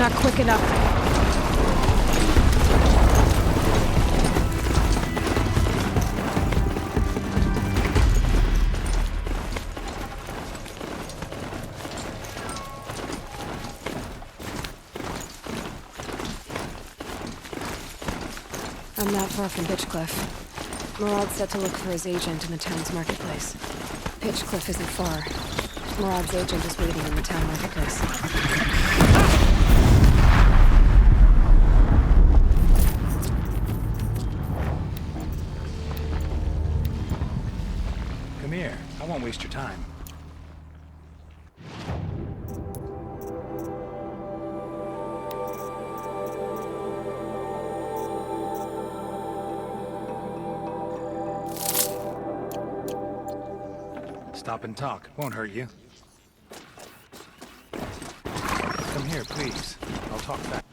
not quick enough. I'm not far from Pitchcliff. Murad's set to look for his agent in the town's marketplace. Pitchcliff isn't far. Murad's agent is waiting in the town marketplace. Come here. I won't waste your time. Stop and talk. Won't hurt you. Come here, please. I'll talk fast.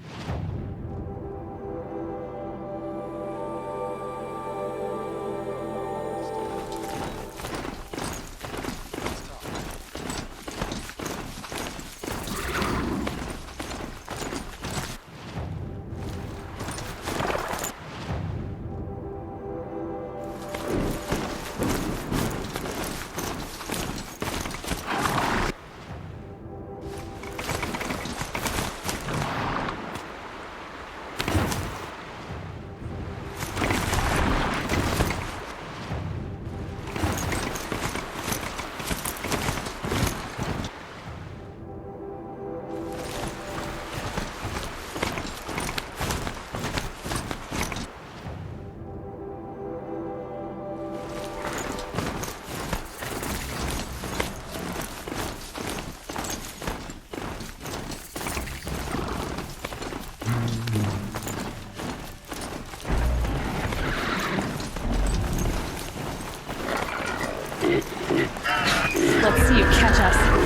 Let's see you catch us.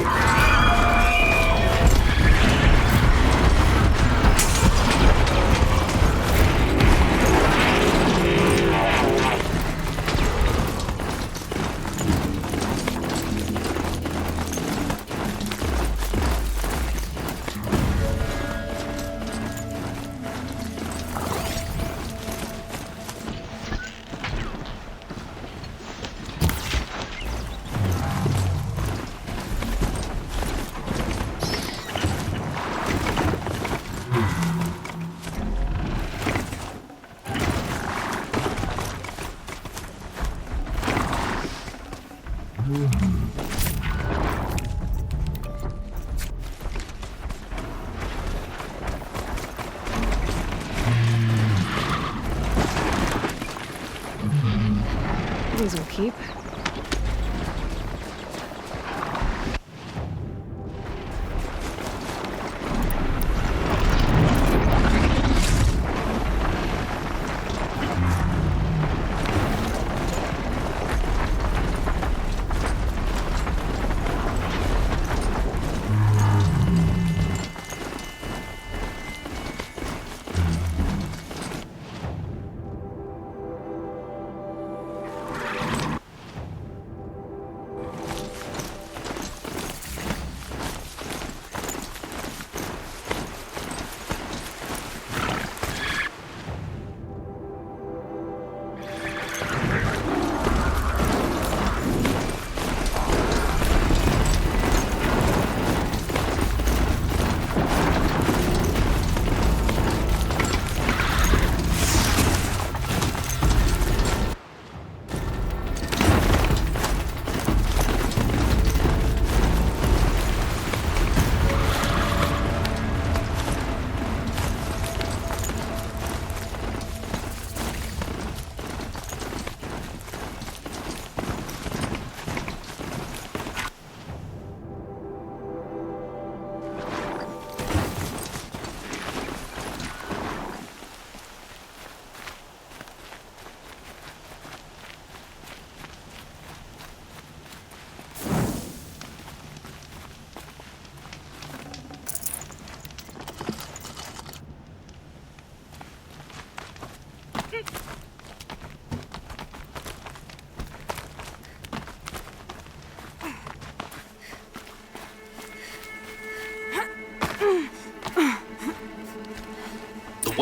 These will keep.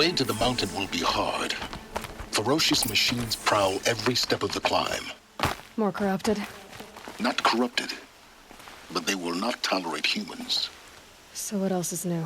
way to the mountain will be hard. Ferocious machines prowl every step of the climb. More corrupted? Not corrupted, but they will not tolerate humans. So what else is new?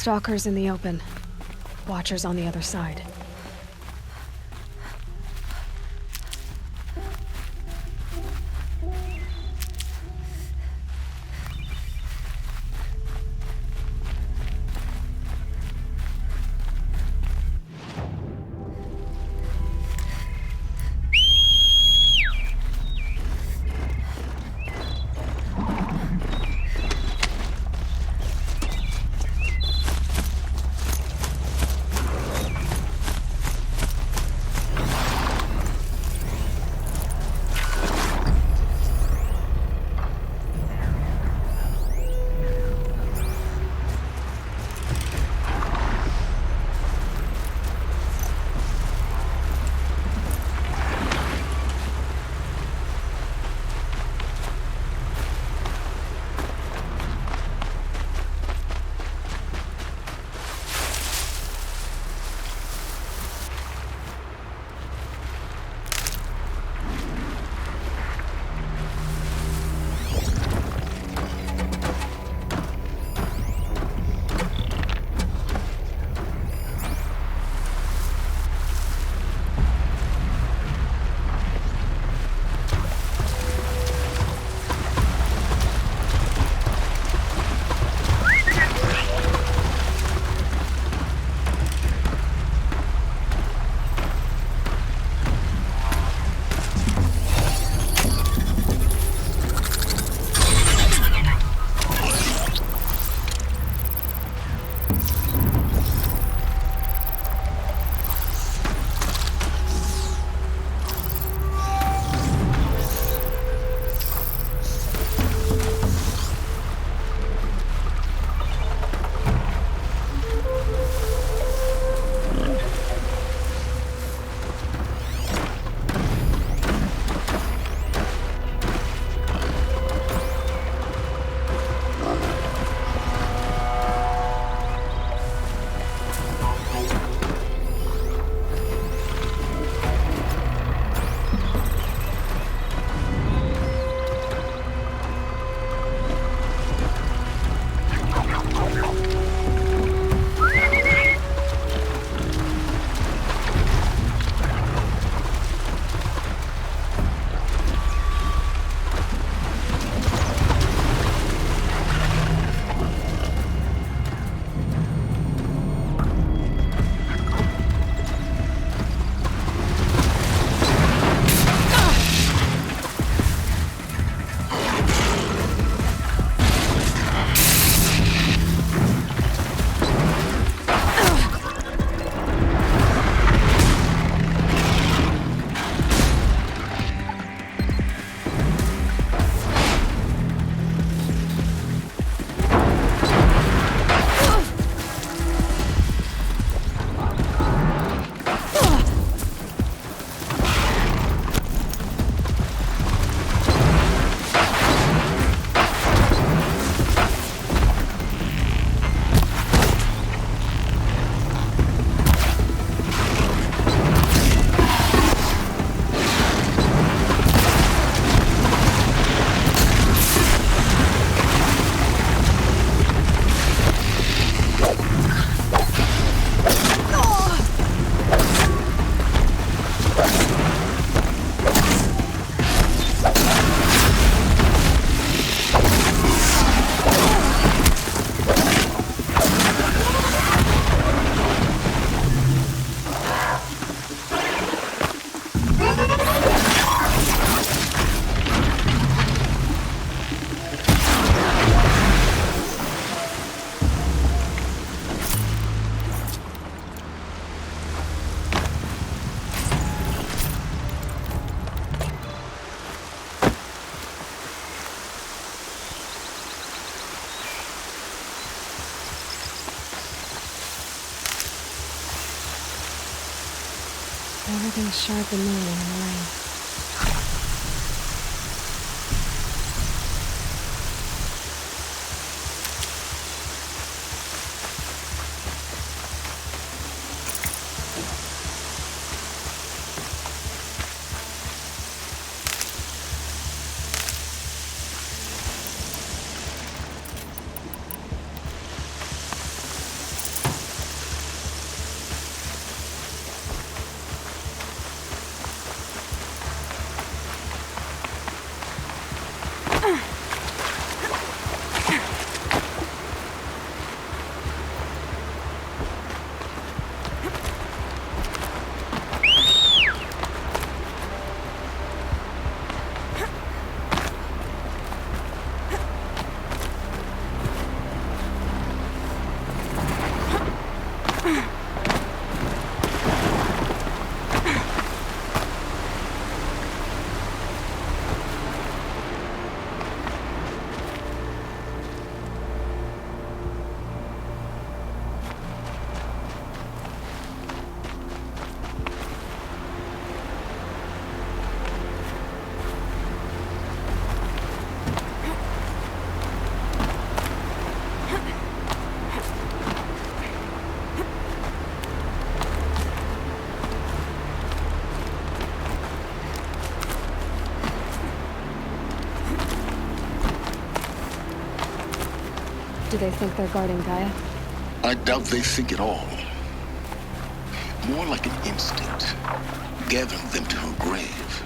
Stalkers in the open. Watchers on the other side. Everything's sharp and new and annoying. Do they think they're guarding Gaia? I doubt they think at all. More like an instinct, gathering them to her grave.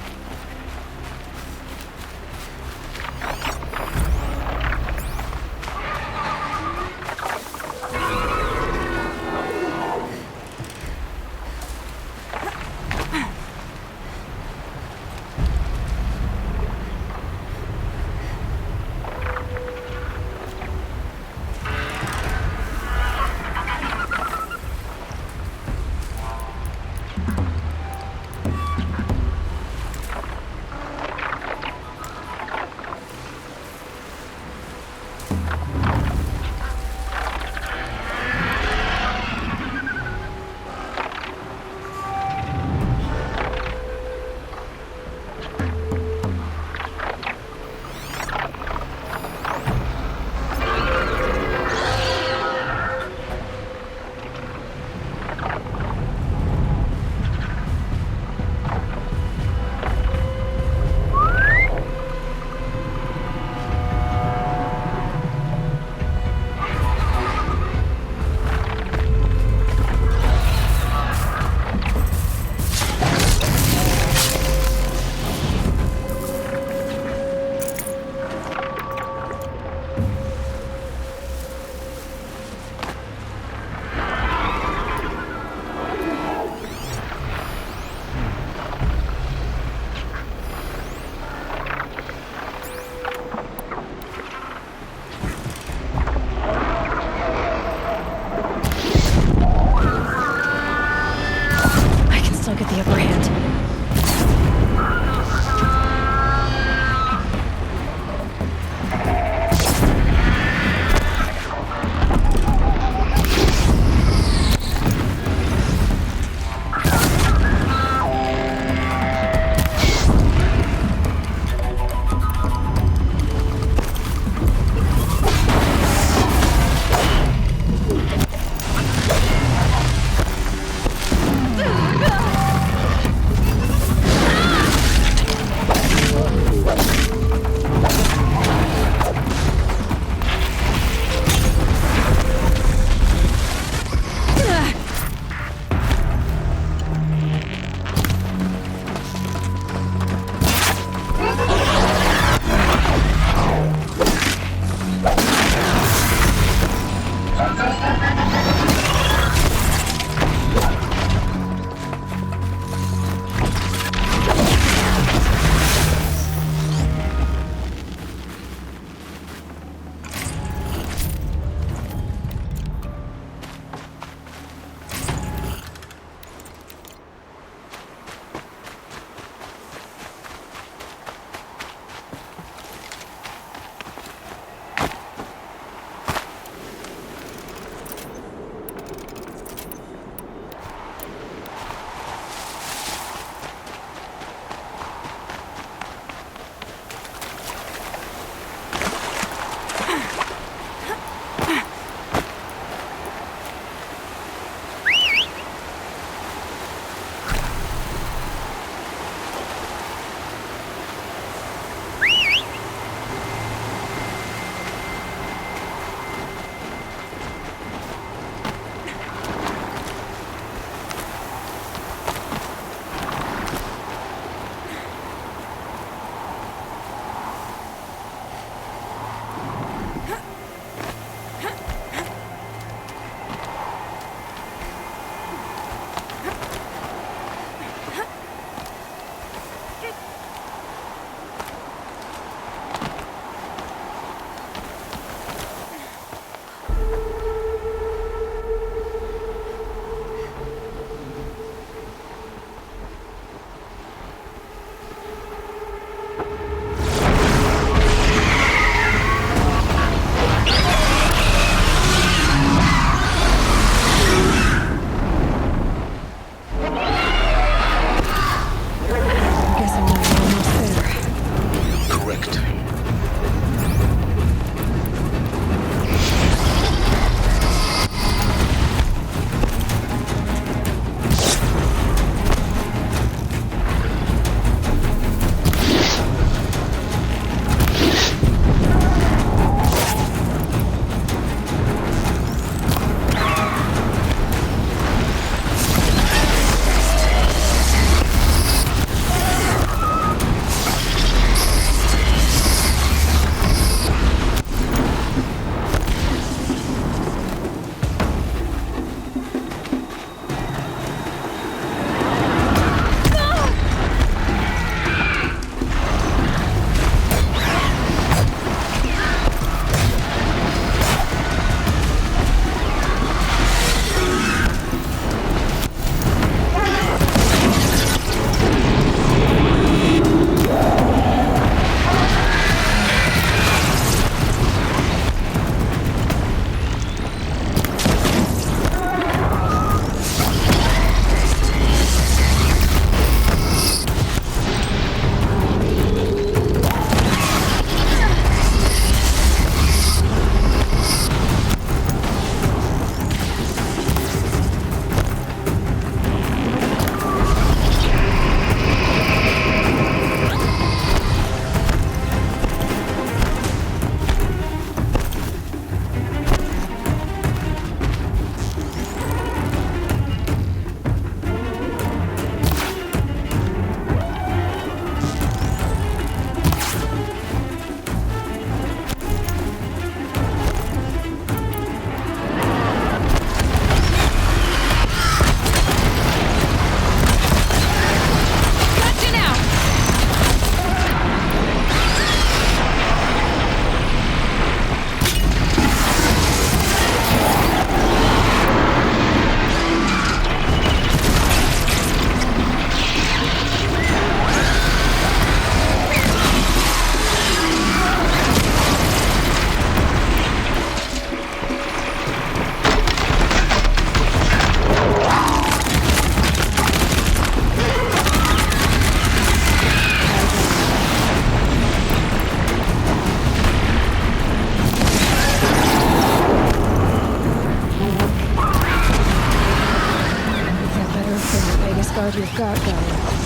what you've got going.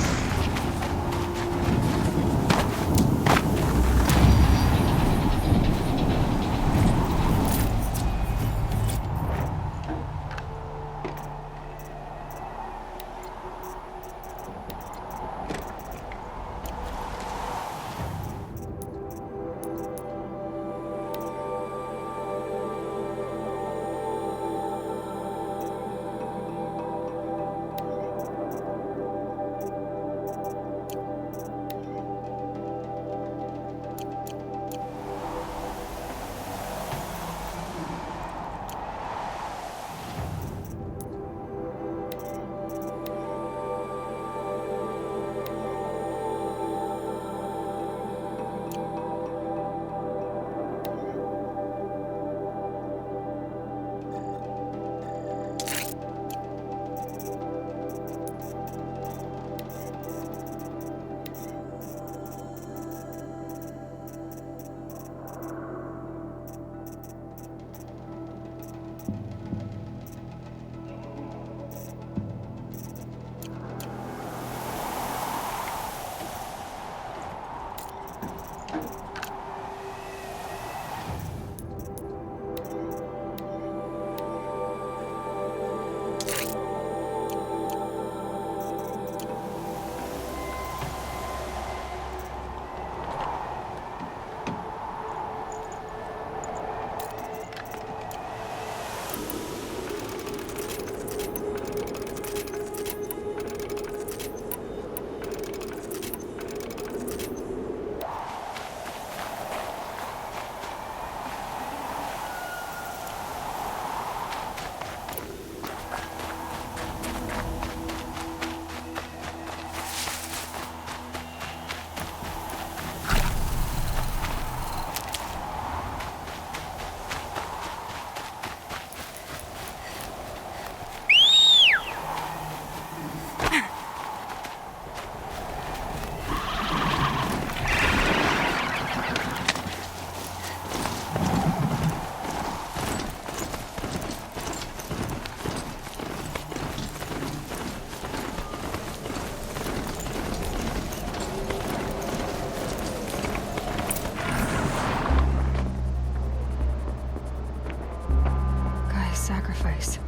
Sacrifice.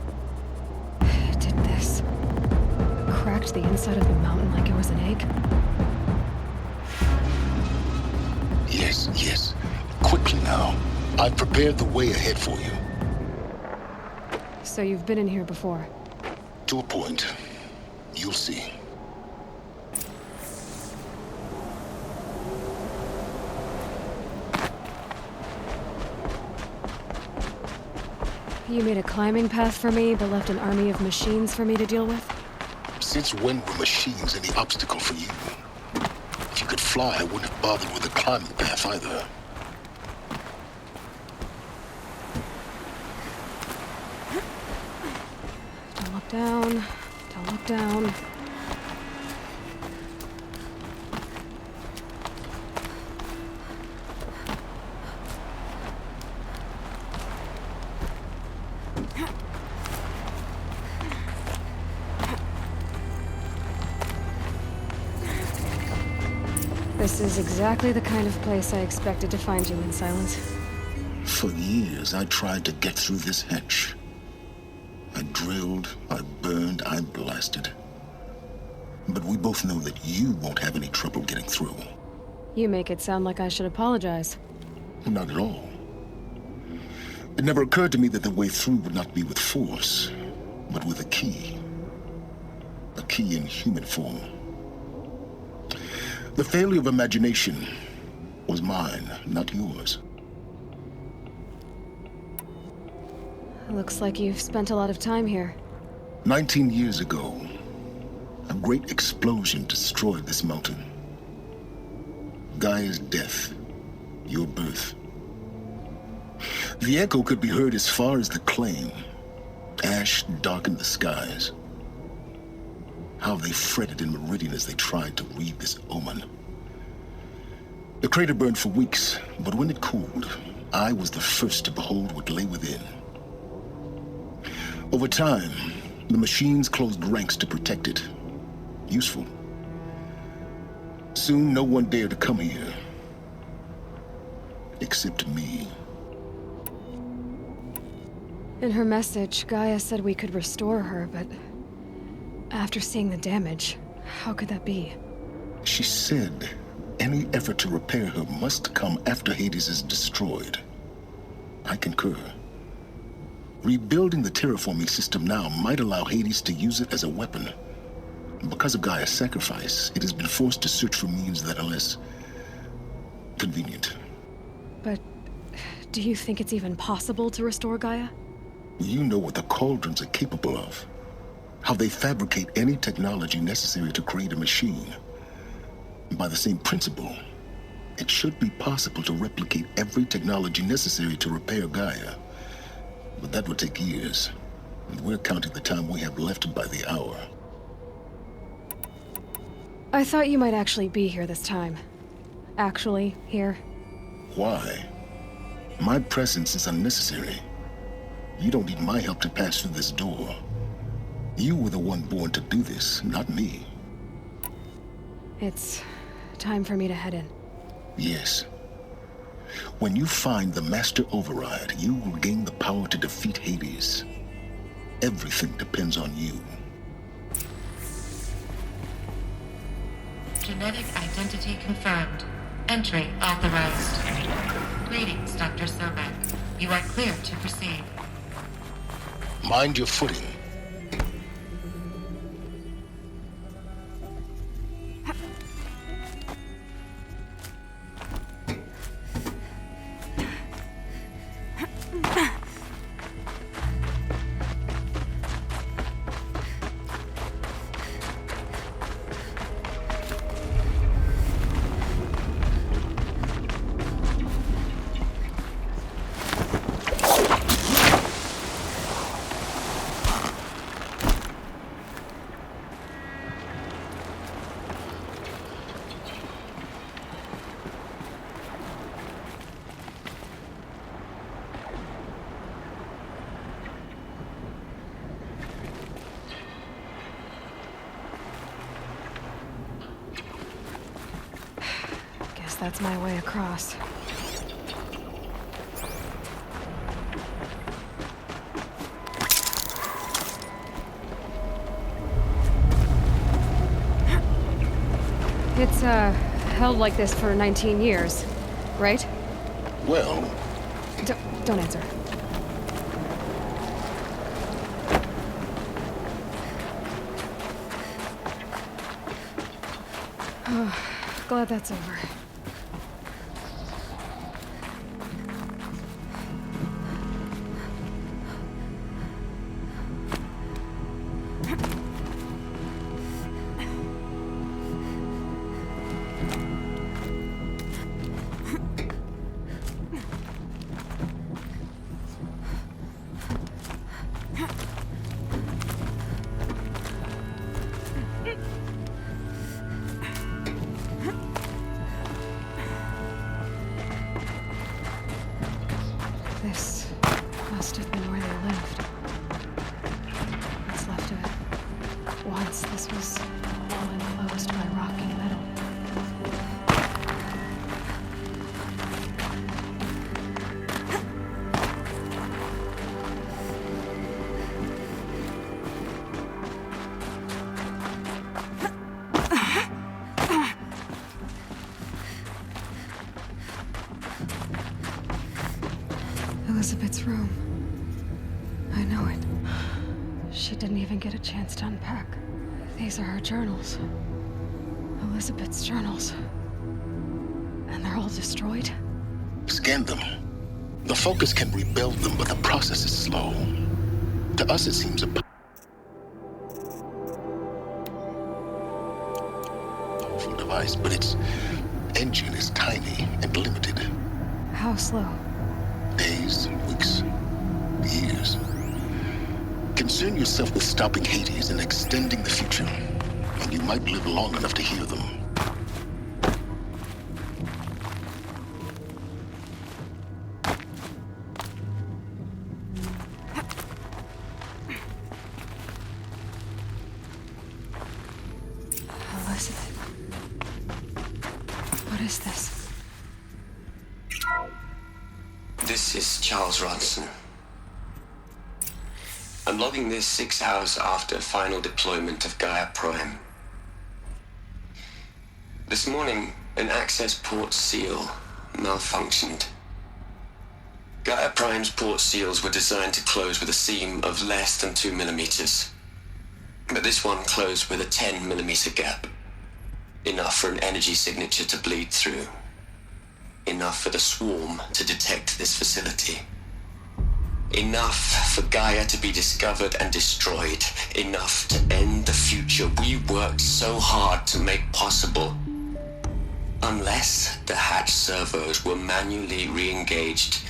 It did this. Cracked the inside of the mountain like it was an egg. Yes, yes. Quickly now. I've prepared the way ahead for you. So you've been in here before? To a point. You'll see. You made a climbing path for me, but left an army of machines for me to deal with? Since when were machines any obstacle for you? If you could fly, I wouldn't have bothered with a climbing path either. Don't look down. Don't look down. This is exactly the kind of place I expected to find you in, Silence. For years, I tried to get through this hatch. I drilled, I burned, I blasted. But we both know that you won't have any trouble getting through. You make it sound like I should apologize. Not at all. It never occurred to me that the way through would not be with force, but with a key. A key in human form. The failure of imagination was mine, not yours. Looks like you've spent a lot of time here. 19 years ago, a great explosion destroyed this mountain. Gaia's death, your birth. The echo could be heard as far as the claim. Ash darkened the skies. How they fretted in Meridian as they tried to read this omen. The crater burned for weeks, but when it cooled, I was the first to behold what lay within. Over time, the machines closed ranks to protect it. useful. Soon, no one dared to come here. Except me. In her message, Gaia said we could restore her, but after seeing the damage, how could that be? She said any effort to repair her must come after Hades is destroyed. I concur. Rebuilding the terraforming system now might allow Hades to use it as a weapon. Because of Gaia's sacrifice, it has been forced to search for means that are less convenient. But do you think it's even possible to restore Gaia? You know what the Cauldrons are capable of. How they fabricate any technology necessary to create a machine. By the same principle, it should be possible to replicate every technology necessary to repair Gaia. But that would take years, and we're counting the time we have left by the hour. I thought you might actually be here this time. Actually, here. Why? My presence is unnecessary. You don't need my help to pass through this door. You were the one born to do this, not me. It's time for me to head in. Yes. When you find the Master Override, you will gain the power to defeat Hades. Everything depends on you. Genetic identity confirmed. Entry authorized. Greetings, Dr. Sobek. You are clear to proceed. Mind your footing. That's my way across. It's, held like this for 19 years, right? Well... Don't answer. Oh, glad that's over. This must have been where they lived. What's left of it. Once this was all enclosed by rock and metal. Elizabeth's room. I know it. She didn't even get a chance to unpack. These are her journals. Elizabeth's journals. And they're all destroyed? Scan them. The Focus can rebuild them, but the process is slow. To us, it seems a powerful device, but its engine is tiny and limited. How slow? Days, weeks, years. Concern yourself with stopping Hades and extending the future, and you might live long enough to hear them. is this? This is Charles Ronson. I'm logging this 6 hours after final deployment of Gaia Prime. This morning, an access port seal malfunctioned. Gaia Prime's port seals were designed to close with a seam of less than 2 millimeters. But this one closed with a 10 millimeter gap. Enough for an energy signature to bleed through. Enough for the swarm to detect this facility. Enough for Gaia to be discovered and destroyed. Enough to end the future we worked so hard to make possible. Unless the hatch servos were manually re-engaged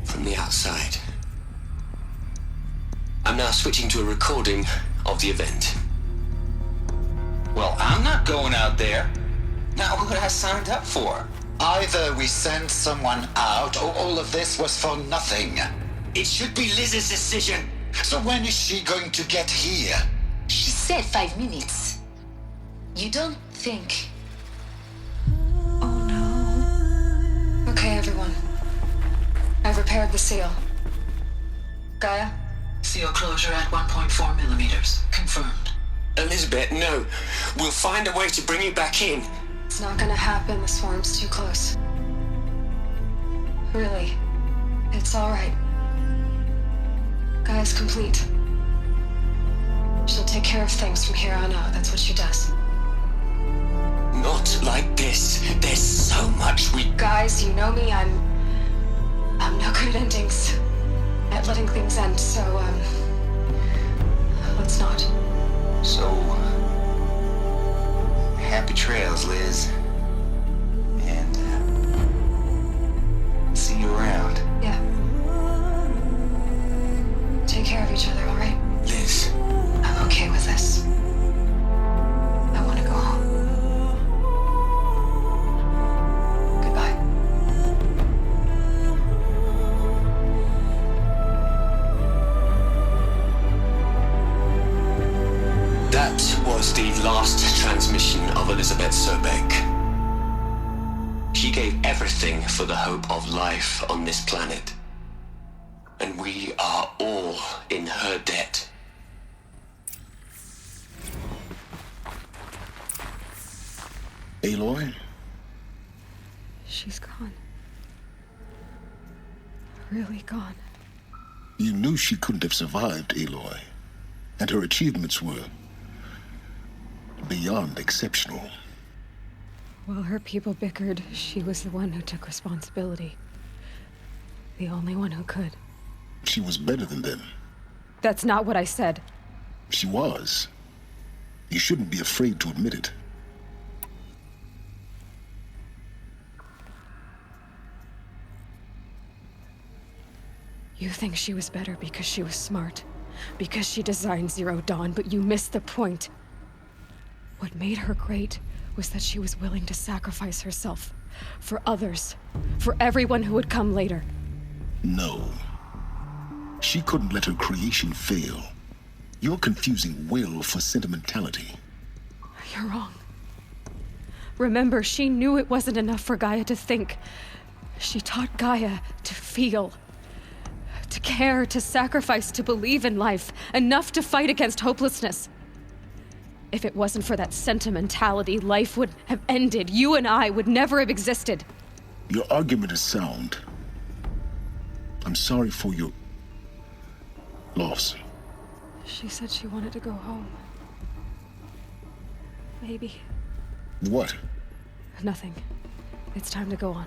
from the outside. I'm now switching to a recording of the event. Well, I'm not going out there. Not what I signed up for. Either we send someone out, or all of this was for nothing. It should be Liz's decision. So when is she going to get here? She said 5 minutes. You don't think... Oh no. Okay, everyone. I've repaired the seal. Gaia? Seal closure at 1.4 millimeters. Confirmed. Elizabeth, no. We'll find a way to bring you back in. It's not gonna happen. The swarm's too close. Really. It's alright. Gaia's complete. She'll take care of things from here on out. That's what she does. Not like this. There's so much we... Guys, you know me. I'm no good at endings. At letting things end, so, let's not. So, happy trails, Liz. And, see you around. Yeah. Take care of each other, alright? Liz. I'm okay with this. I want to go home. Goodbye. That was the last transmission of Elizabeth Sobek. She gave everything for the hope of life on this planet. And we are all in her debt. Aloy? She's gone. Really gone. You knew she couldn't have survived, Aloy. And her achievements were beyond exceptional. While her people bickered, she was the one who took responsibility. The only one who could. She was better than them. That's not what I said. She was. You shouldn't be afraid to admit it. You think she was better because she was smart, because she designed Zero Dawn, but you missed the point. What made her great was that she was willing to sacrifice herself for others, for everyone who would come later. No. She couldn't let her creation fail. You're confusing will for sentimentality. You're wrong. Remember, she knew it wasn't enough for Gaia to think. She taught Gaia to feel. To care, to sacrifice, to believe in life, enough to fight against hopelessness. If it wasn't for that sentimentality, life would have ended. You and I would never have existed. Your argument is sound. I'm sorry for your loss. She said she wanted to go home. Maybe. What? Nothing. It's time to go on.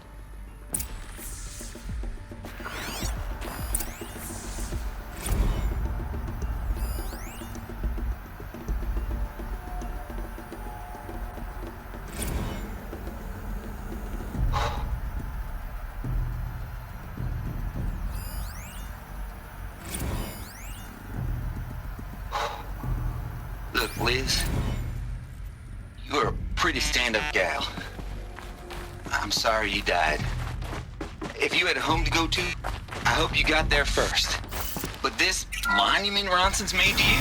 Look, Liz, you're a pretty stand-up gal. I'm sorry you died. If you had a home to go to, I hope you got there first. But this monument Ronson's made to you?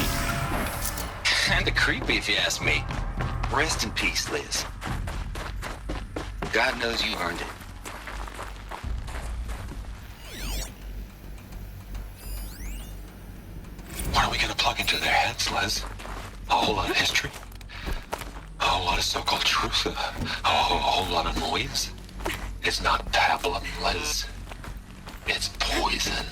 Kinda creepy if you ask me. Rest in peace, Liz. God knows you earned it. What are we gonna plug into their heads, Les? A whole lot of history? A whole lot of so-called truth? A whole lot of noise? It's not pablum, Les. It's poison.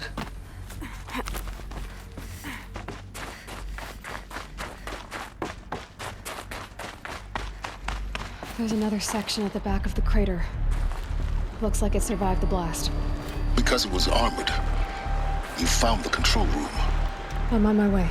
There's another section at the back of the crater. Looks like it survived the blast. Because it was armored, you found the control room. I'm on my way.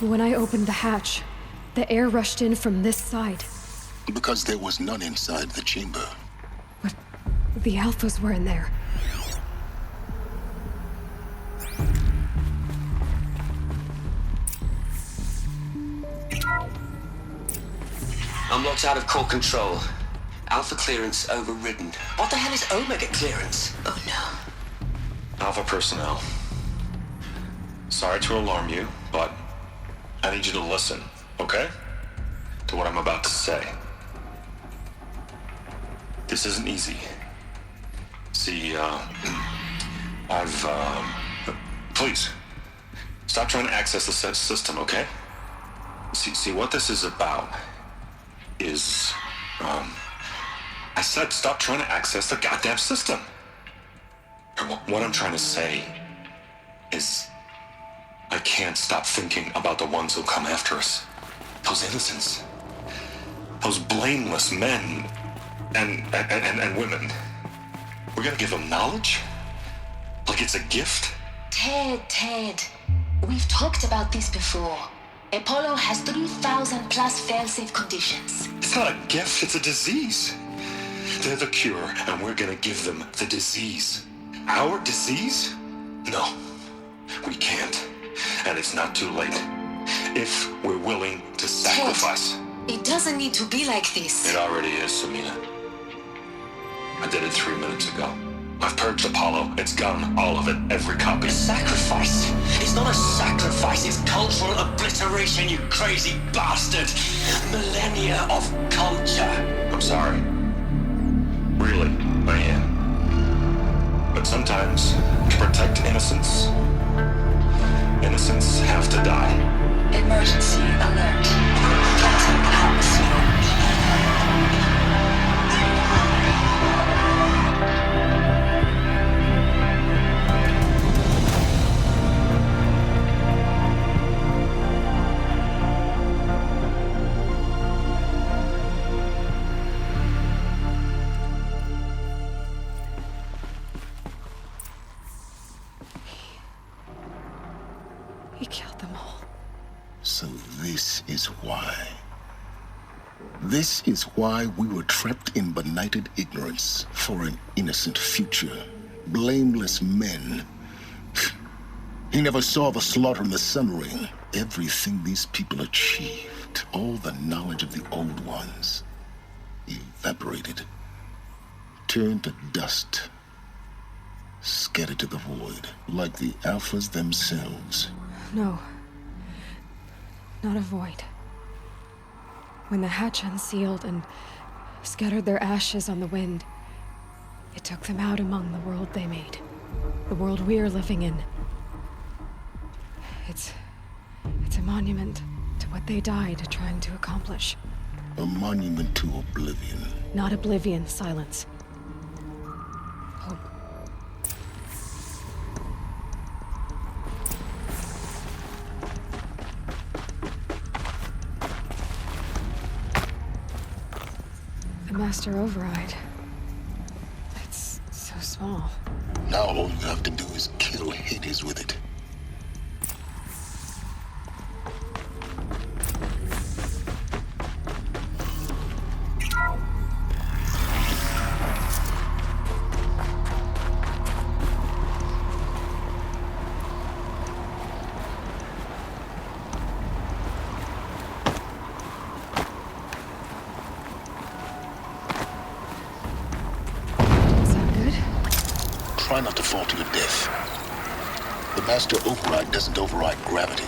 When I opened the hatch, the air rushed in from this side. Because there was none inside the chamber. But the Alphas were in there. I'm locked out of core control. Alpha clearance overridden. What the hell is Omega clearance? Oh no. Alpha personnel. Sorry to alarm you, but I need you to listen, okay? To what I'm about to say. This isn't easy. See, please, stop trying to access the system, okay? See, what this is about is, I said stop trying to access the goddamn system. What I'm trying to say is I can't stop thinking about the ones who come after us. Those innocents. Those blameless men and women. We're gonna give them knowledge? Like it's a gift? Ted. We've talked about this before. Apollo has 3,000 plus fail-safe conditions. It's not a gift, it's a disease. They're the cure, and we're gonna give them the disease. Our disease? No, we can't. And it's not too late. If we're willing to sacrifice. Ted, it doesn't need to be like this. It already is, Samina. I did it 3 minutes ago. I've purged Apollo. It's gone. All of it. Every copy. Sacrifice? It's not a sacrifice. It's cultural obliteration, you crazy bastard. Millennia of culture. I'm sorry. Really, I am. But sometimes, to protect innocence have to die. Emergency alert. Captain atmosphere. He killed them all. So this is why. This is why we were trapped in benighted ignorance for an innocent future. Blameless men. He never saw the slaughter in the Sun Ring. Everything these people achieved, all the knowledge of the old ones, evaporated, turned to dust. scattered to the void, like the Alphas themselves. No. Not a void. When the hatch unsealed and scattered their ashes on the wind, it took them out among the world they made. The world we're living in. It's a monument to what they died trying to accomplish. A monument to oblivion. Not oblivion, silence. Hope. The Master Override. It's so small. Now all you have to do is kill Hades with it. Try not to fall to your death. The Master Override doesn't override gravity.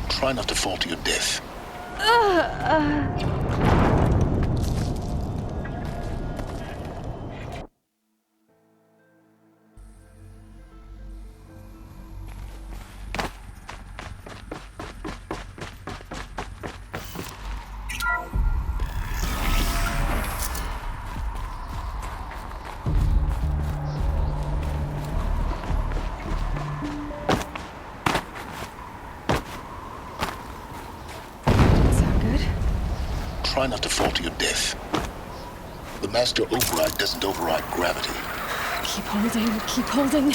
Try not to fall to your death. Try not to fall to your death. The Master Override doesn't override gravity. Keep holding, keep holding.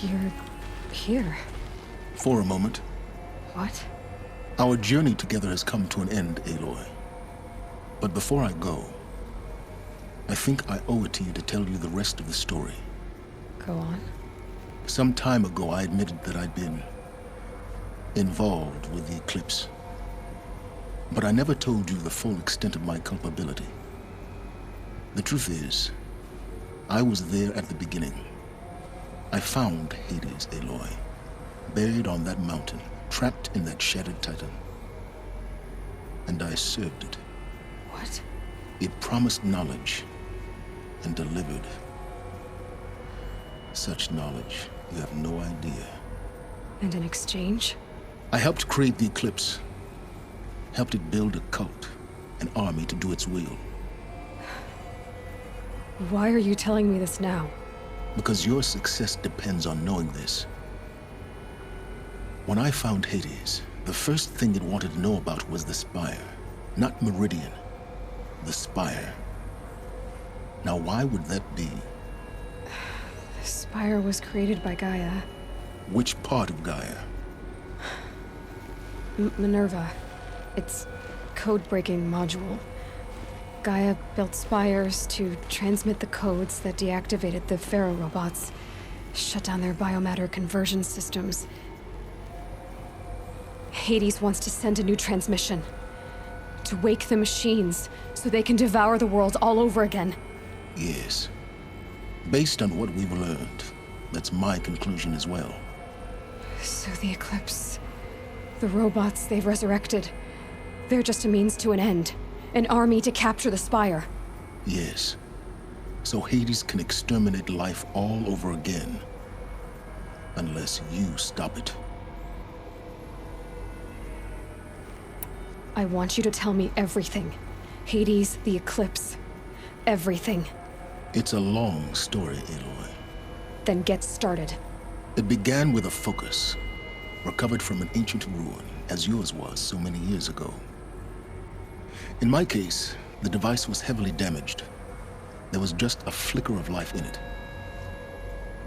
You're here? For a moment. What? Our journey together has come to an end, Aloy. But before I go, I think I owe it to you to tell you the rest of the story. Go on. Some time ago, I admitted that I'd been involved with the eclipse. But I never told you the full extent of my culpability. The truth is, I was there at the beginning. I found Hades, Aloy, buried on that mountain, trapped in that shattered titan. And I served it. What? It promised knowledge and delivered. Such knowledge, you have no idea. And in exchange? I helped create the eclipse. Helped it build a cult, an army to do its will. Why are you telling me this now? Because your success depends on knowing this. When I found Hades, the first thing it wanted to know about was the Spire. Not Meridian. The Spire. Now why would that be? The Spire was created by Gaia. Which part of Gaia? Minerva. Its code-breaking module. Gaia built spires to transmit the codes that deactivated the Pharaoh robots, shut down their biomatter conversion systems. Hades wants to send a new transmission. To wake the machines, so they can devour the world all over again. Yes. Based on what we've learned, that's my conclusion as well. So the Eclipse, the robots they've resurrected, they're just a means to an end. An army to capture the Spire. Yes. So Hades can exterminate life all over again. Unless you stop it. I want you to tell me everything. Hades, the Eclipse. Everything. It's a long story, Aloy. Then get started. It began with a focus, recovered from an ancient ruin, as yours was so many years ago. In my case, the device was heavily damaged. There was just a flicker of life in it.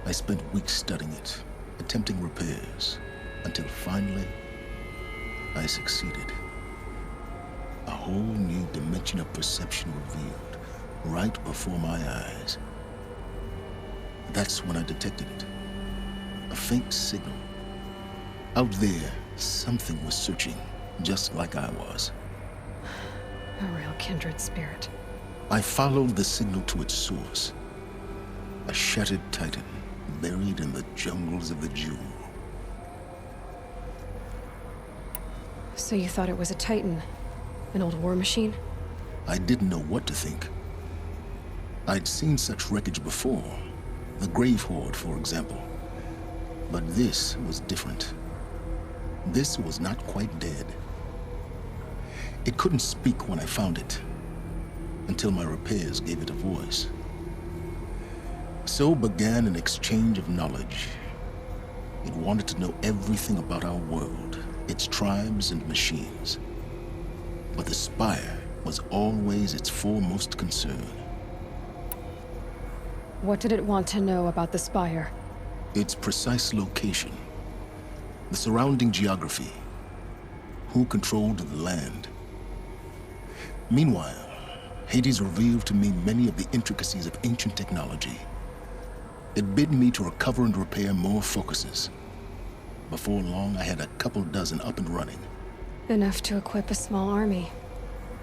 I spent weeks studying it, attempting repairs, until finally, I succeeded. A whole new dimension of perception revealed, right before my eyes. That's when I detected it. A faint signal. Out there, something was searching, just like I was. A real kindred spirit. I followed the signal to its source. A shattered titan, buried in the jungles of the Jewel. So you thought it was a titan? An old war machine? I didn't know what to think. I'd seen such wreckage before. The Grave Horde, for example. But this was different. This was not quite dead. It couldn't speak when I found it, until my repairs gave it a voice. So began an exchange of knowledge. It wanted to know everything about our world, its tribes and machines. But the Spire was always its foremost concern. What did it want to know about the Spire? Its precise location, the surrounding geography, who controlled the land. Meanwhile, Hades revealed to me many of the intricacies of ancient technology. It bid me to recover and repair more focuses. Before long, I had a couple dozen up and running. Enough to equip a small army.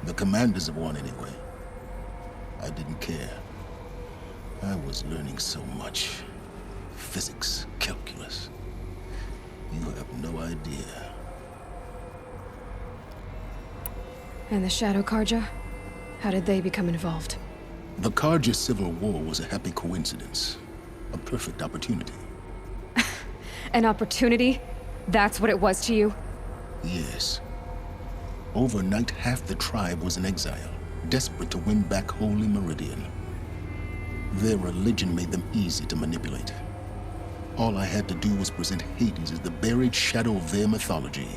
The commanders of one, anyway. I didn't care. I was learning so much. Physics, calculus. You have no idea. And the Shadow Karja? How did they become involved? The Karja Civil War was a happy coincidence. A perfect opportunity. An opportunity? That's what it was to you? Yes. Overnight, half the tribe was in exile, desperate to win back Holy Meridian. Their religion made them easy to manipulate. All I had to do was present Hades as the buried shadow of their mythology.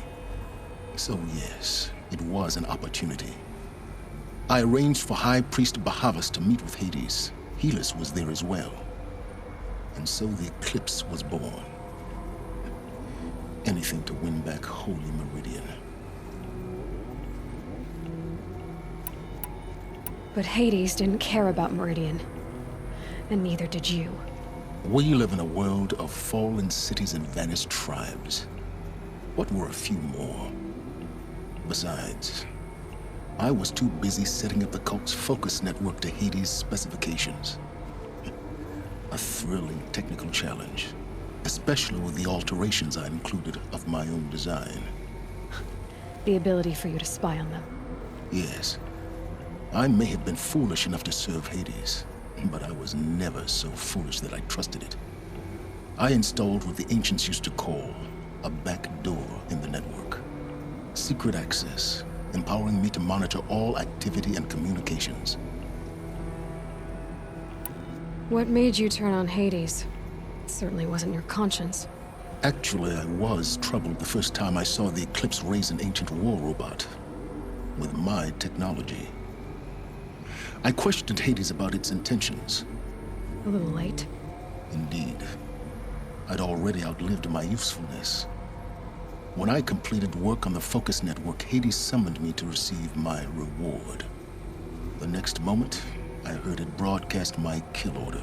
So yes, it was an opportunity. I arranged for High Priest Behemoths to meet with Hades. Helis was there as well. And so the Eclipse was born. Anything to win back Holy Meridian. But Hades didn't care about Meridian. And neither did you. We live in a world of fallen cities and vanished tribes. What were a few more? Besides, I was too busy setting up the cult's focus network to Hades' specifications. A thrilling technical challenge, especially with the alterations I included of my own design. The ability for you to spy on them. Yes. I may have been foolish enough to serve Hades, but I was never so foolish that I trusted it. I installed what the ancients used to call a back door in the network. Secret access, empowering me to monitor all activity and communications. What made you turn on Hades? It certainly wasn't your conscience. Actually, I was troubled the first time I saw the Eclipse raise an ancient war robot with my technology. I questioned Hades about its intentions. A little late. Indeed. I'd already outlived my usefulness. When I completed work on the Focus Network, Hades summoned me to receive my reward. The next moment, I heard it broadcast my kill order.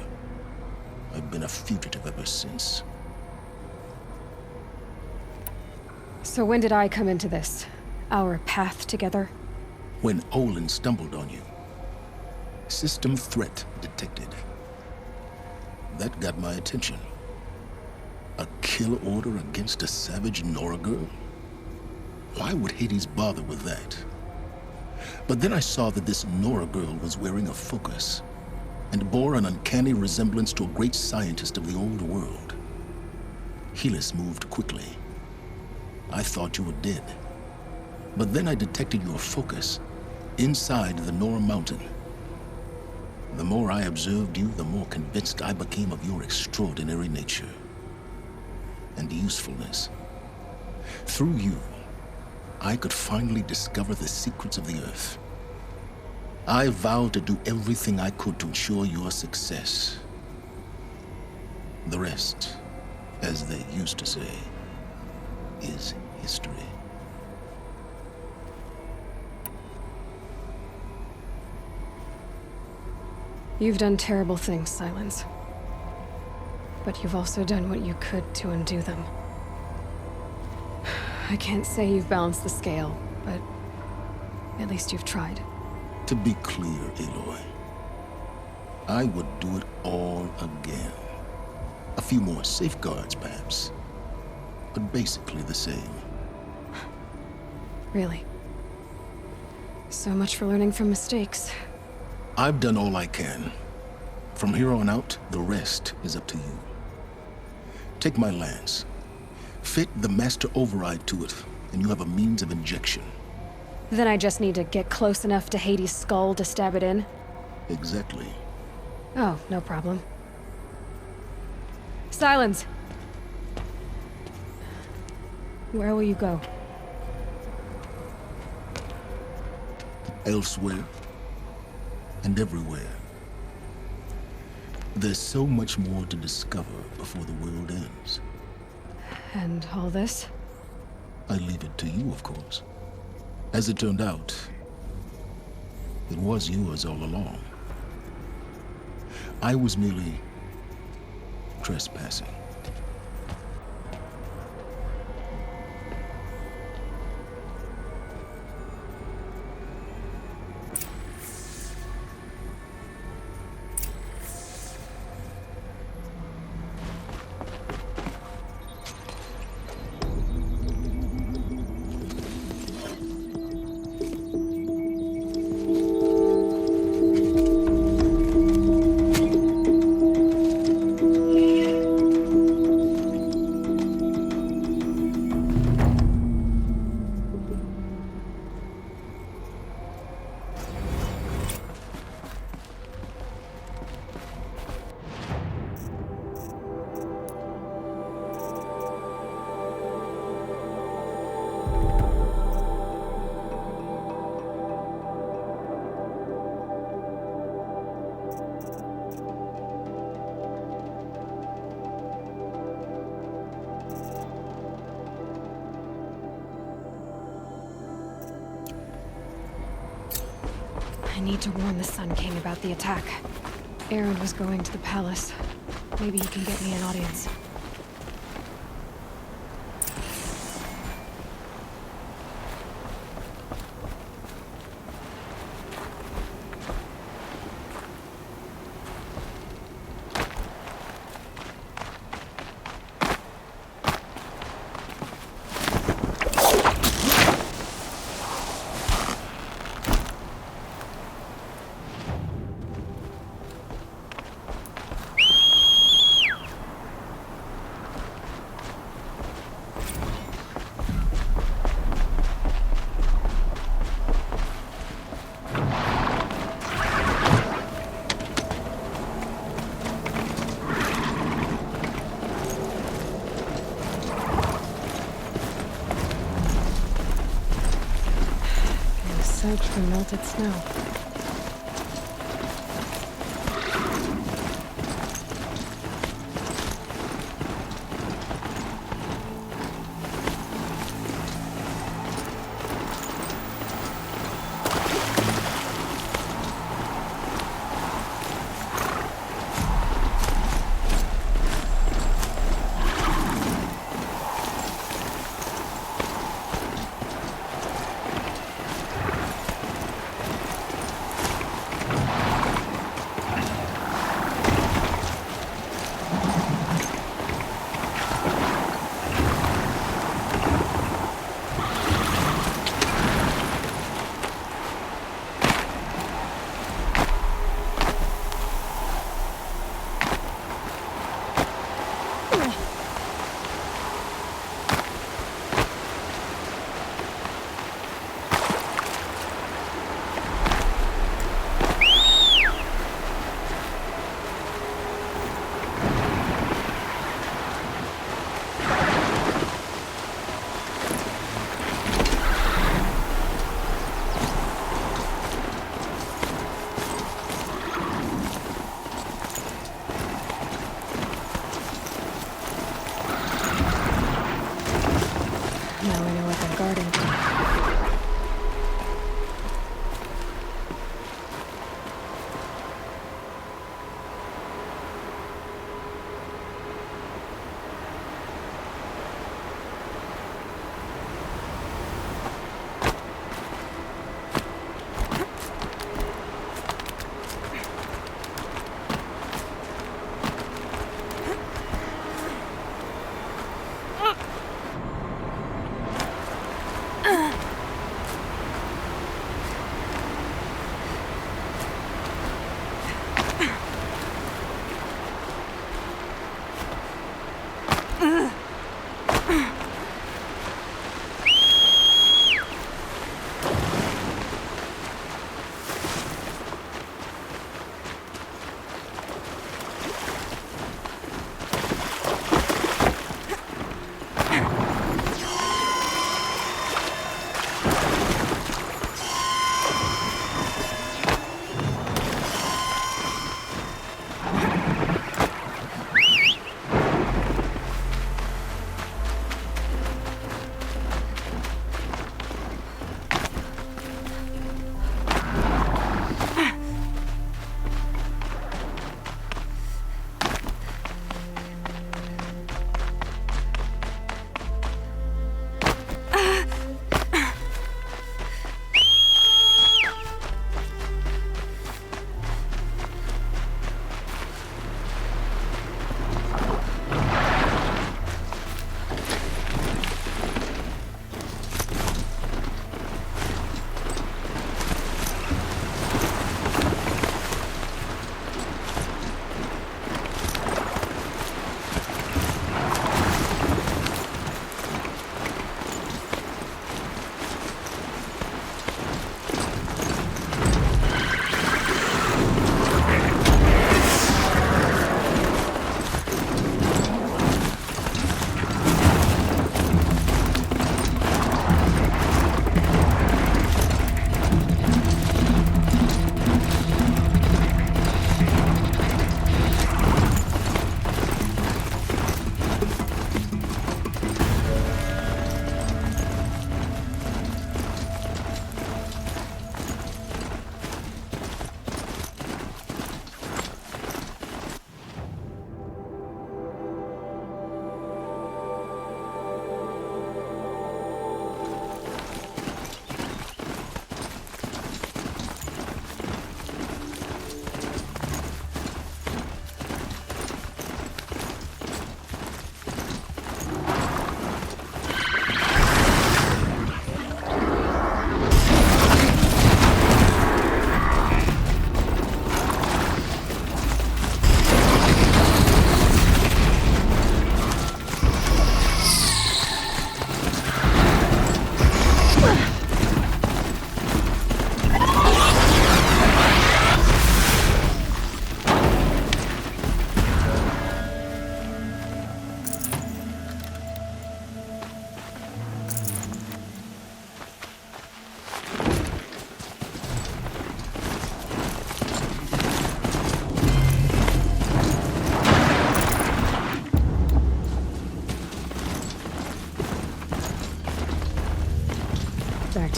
I've been a fugitive ever since. So when did I come into this? Our path together? When Olin stumbled on you. System threat detected. That got my attention. A kill order against a savage Nora girl? Why would Hades bother with that? But then I saw that this Nora girl was wearing a focus and bore an uncanny resemblance to a great scientist of the old world. Helis moved quickly. I thought you were dead. But then I detected your focus inside the Nora mountain. The more I observed you, the more convinced I became of your extraordinary nature and usefulness. Through you, I could finally discover the secrets of the Earth. I vowed to do everything I could to ensure your success. The rest, as they used to say, is history. You've done terrible things, Silence. But you've also done what you could to undo them. I can't say you've balanced the scale, but at least you've tried. To be clear, Aloy, I would do it all again. A few more safeguards, perhaps, but basically the same. Really? So much for learning from mistakes. I've done all I can. From here on out, the rest is up to you. Take my lance. Fit the master override to it, and you have a means of injection. Then I just need to get close enough to Hades' skull to stab it in? Exactly. Oh, no problem. Silence! Where will you go? Elsewhere. And everywhere. There's so much more to discover before the world ends. And all this? I leave it to you, of course. As it turned out, it was yours all along. I was merely trespassing. need to warn the Sun King about the attack. Aaron was going to the palace. Maybe he can get me an audience. Search for melted snow.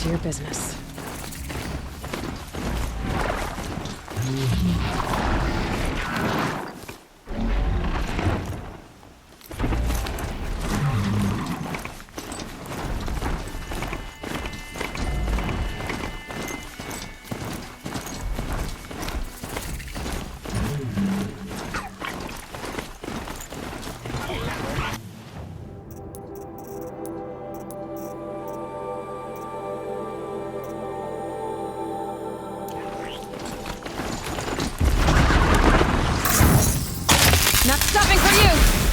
to your business. Not stopping for you!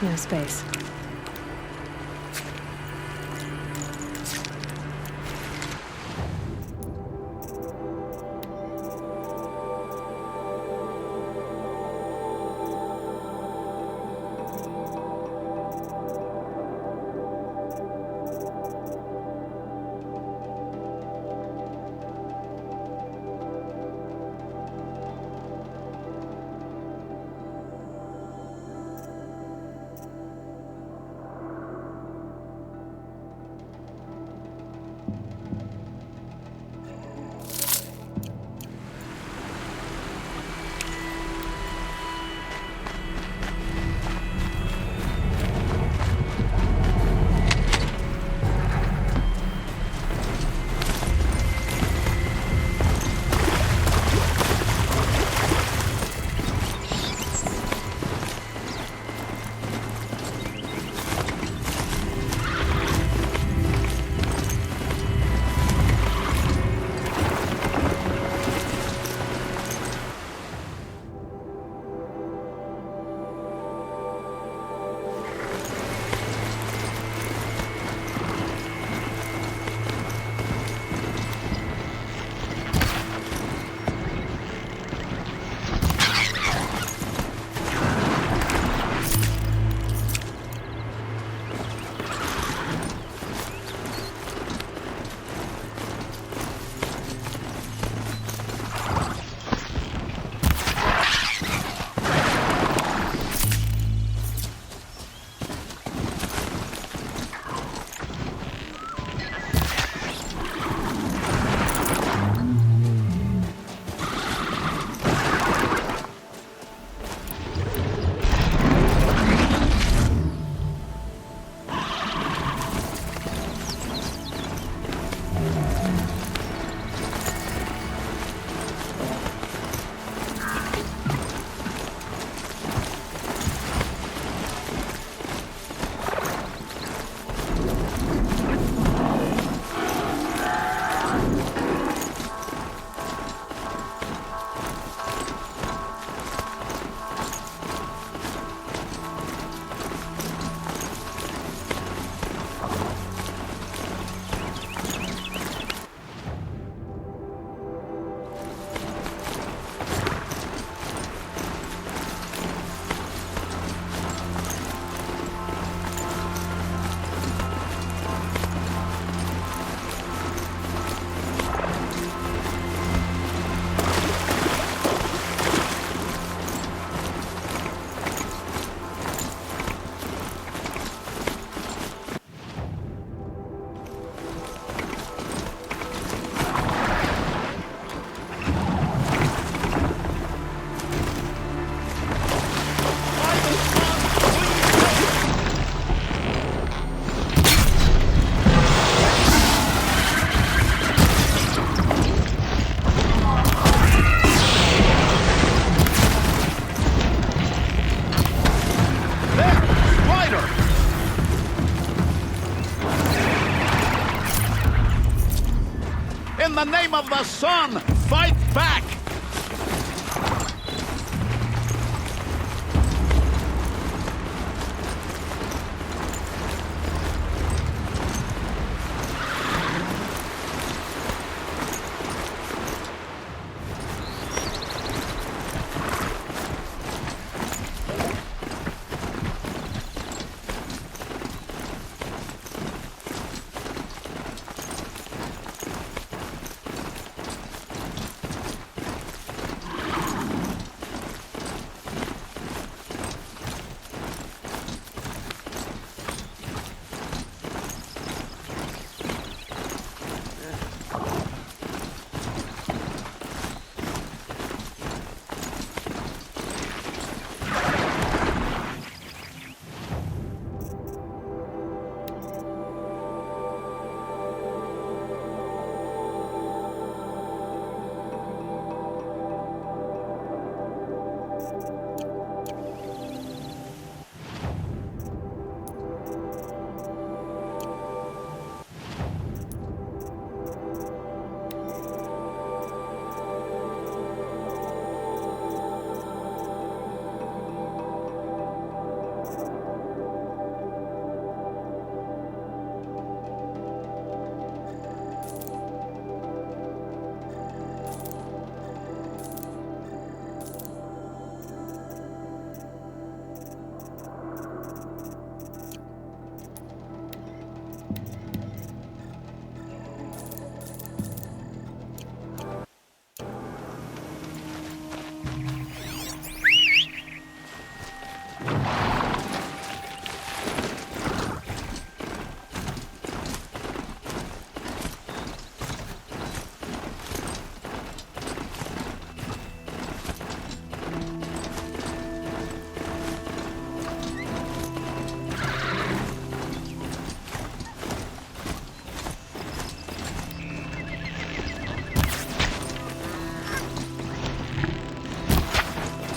No space. In the name of the sun, fight back!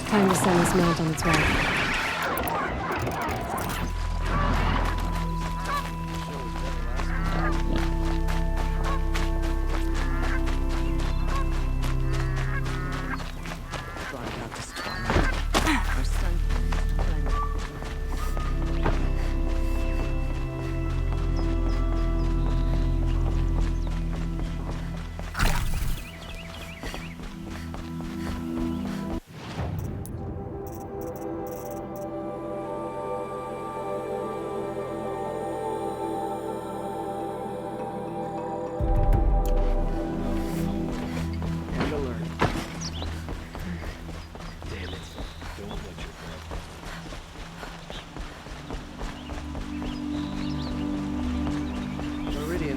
Time to send this mount on its way.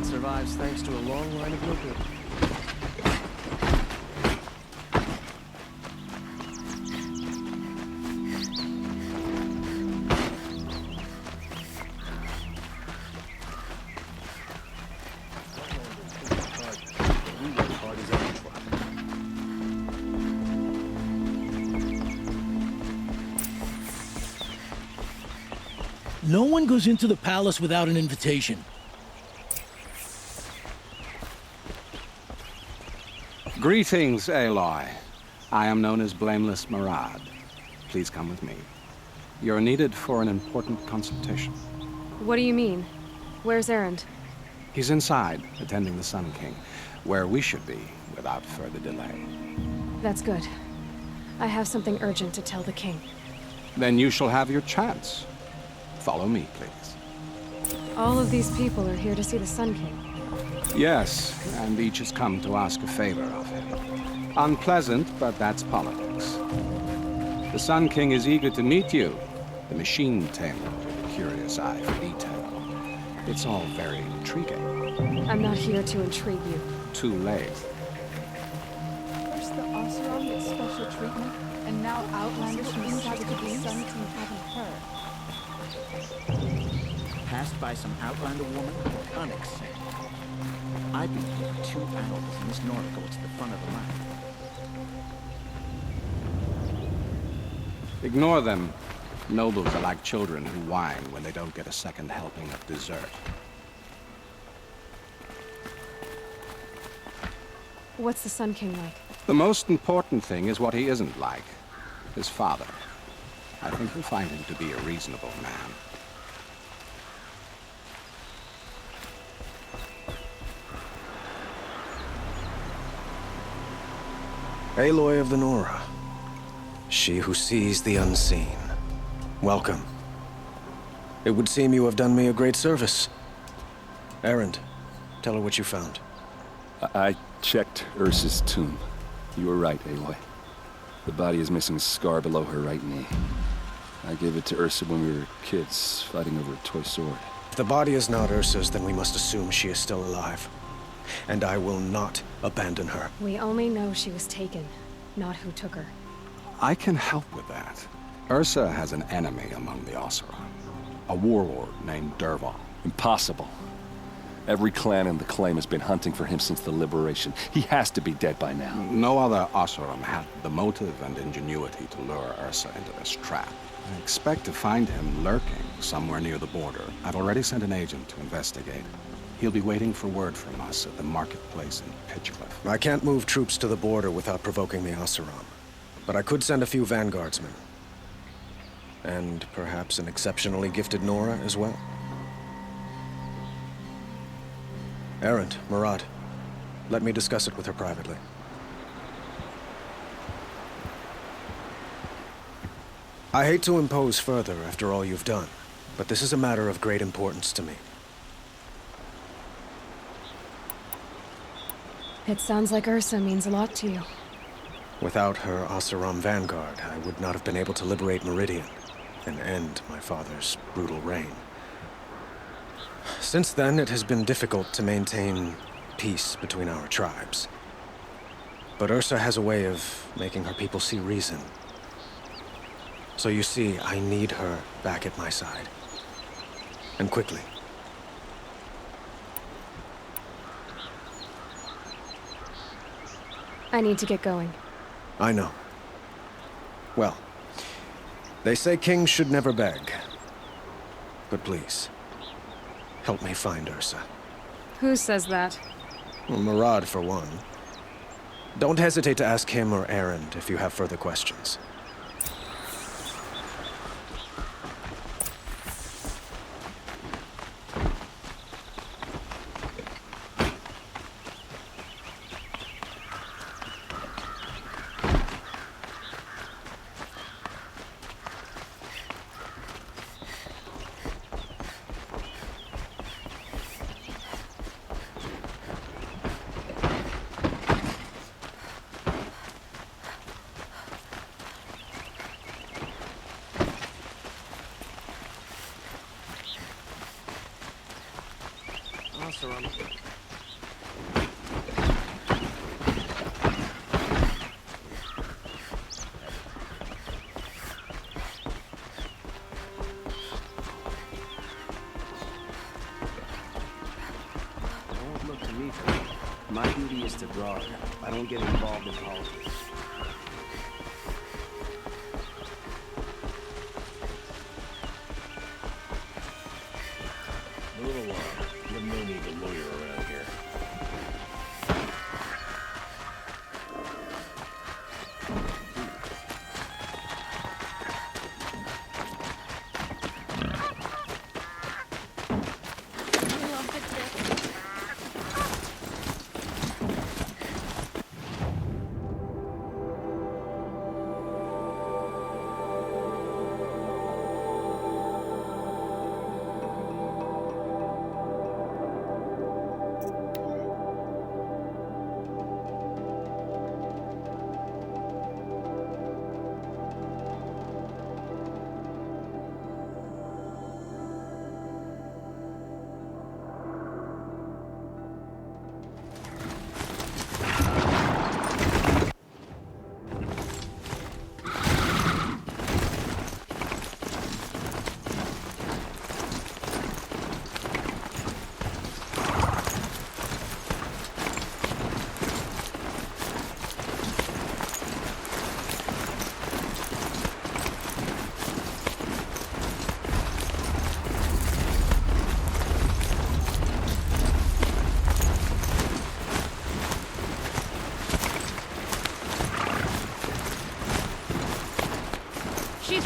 Survives thanks to a long line of liquid. No one goes into the palace without an invitation. Greetings, Aloy. I am known as Blameless Murad. Please come with me. You're needed for an important consultation. What do you mean? Where's Erend? He's inside, attending the Sun King, where we should be without further delay. That's good. I have something urgent to tell the king. Then you shall have your chance. Follow me, please. All of these people are here to see the Sun King. Yes, and each has come to ask a favor of him. Unpleasant, but that's politics. The Sun King is eager to meet you, the machine tamer with a curious eye for detail. It's all very intriguing. I'm not here to intrigue you. Too late. First the Oseram gets special treatment, and now Outlanders from the Sun King haven't heard. Passed by some Outlander woman? Unacceptable. I've been here 2 hours, and this Nordical is the front of the line. Ignore them. Nobles are like children who whine when they don't get a second helping of dessert. What's the Sun King like? The most important thing is what he isn't like. His father. I think you'll find him to be a reasonable man. Aloy of the Nora. She who sees the unseen. Welcome. It would seem you have done me a great service. Erend, tell her what you found. I checked Ursa's tomb. You were right, Aloy. The body is missing a scar below her right knee. I gave it to Ursa when we were kids, fighting over a toy sword. If the body is not Ursa's, then we must assume she is still alive. And I will not abandon her. We only know she was taken, not who took her. I can help with that. Ursa has an enemy among the Oseram. A warlord named Dervahl. Impossible. Every clan in the Claim has been hunting for him since the Liberation. He has to be dead by now. No other Oseram had the motive and ingenuity to lure Ursa into this trap. I expect to find him lurking somewhere near the border. I've already sent an agent to investigate. He'll be waiting for word from us at the marketplace in Pitchcliff. I can't move troops to the border without provoking the Oseram. But I could send a few vanguardsmen. And perhaps an exceptionally gifted Nora as well. Erend, Murad, let me discuss it with her privately. I hate to impose further after all you've done, but this is a matter of great importance to me. It sounds like Ursa means a lot to you. Without her Oseram vanguard, I would not have been able to liberate Meridian and end my father's brutal reign. Since then, it has been difficult to maintain peace between our tribes. But Ursa has a way of making her people see reason. So you see, I need her back at my side. And quickly. I need to get going. I know. Well, they say kings should never beg. But please, help me find Ursa. Who says that? Well, Murad, for one. Don't hesitate to ask him or Erend if you have further questions. Oseram. Don't look to me for that. My duty is to guard. I don't get involved in politics. Move along. There's no need to lawyer around here.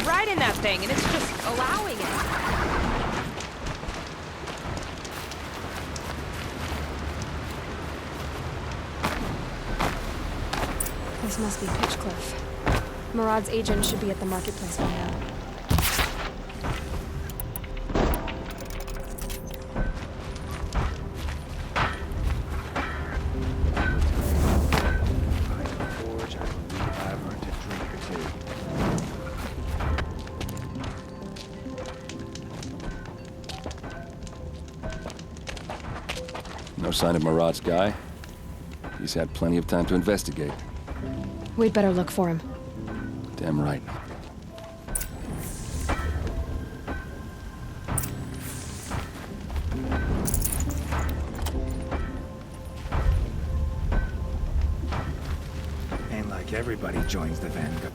ride in that thing, and it's just allowing it. This must be Pitchcliff. Murad's agent should be at the marketplace by now. No sign of Murad's guy? He's had plenty of time to investigate. We'd better look for him. Damn right. Ain't like everybody joins the Vanguard.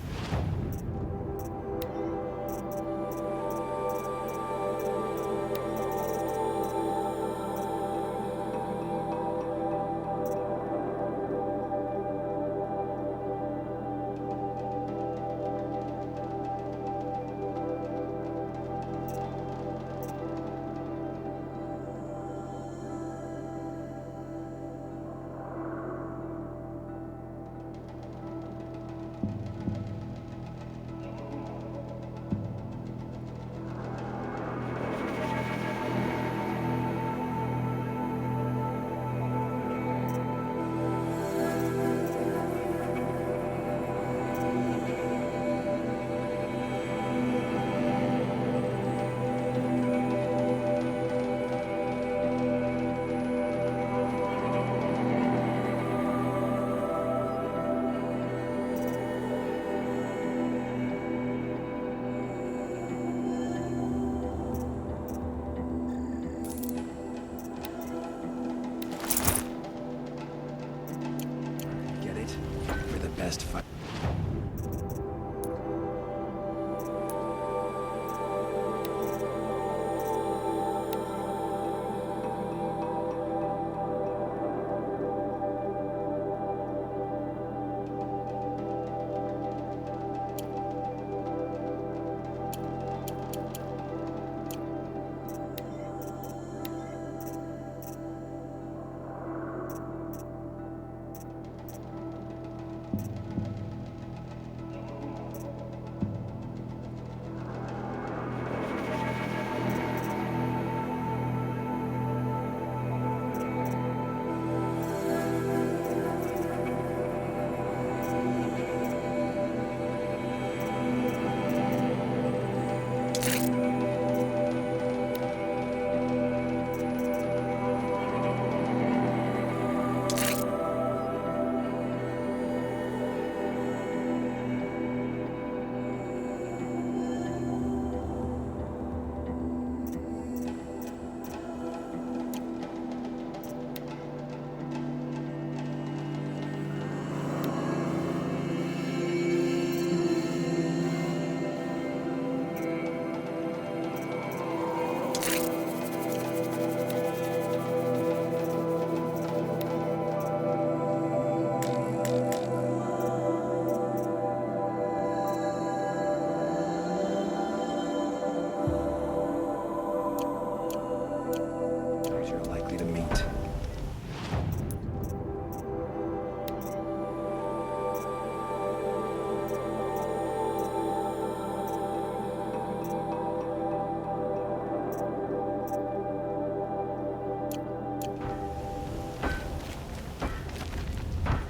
Best fight.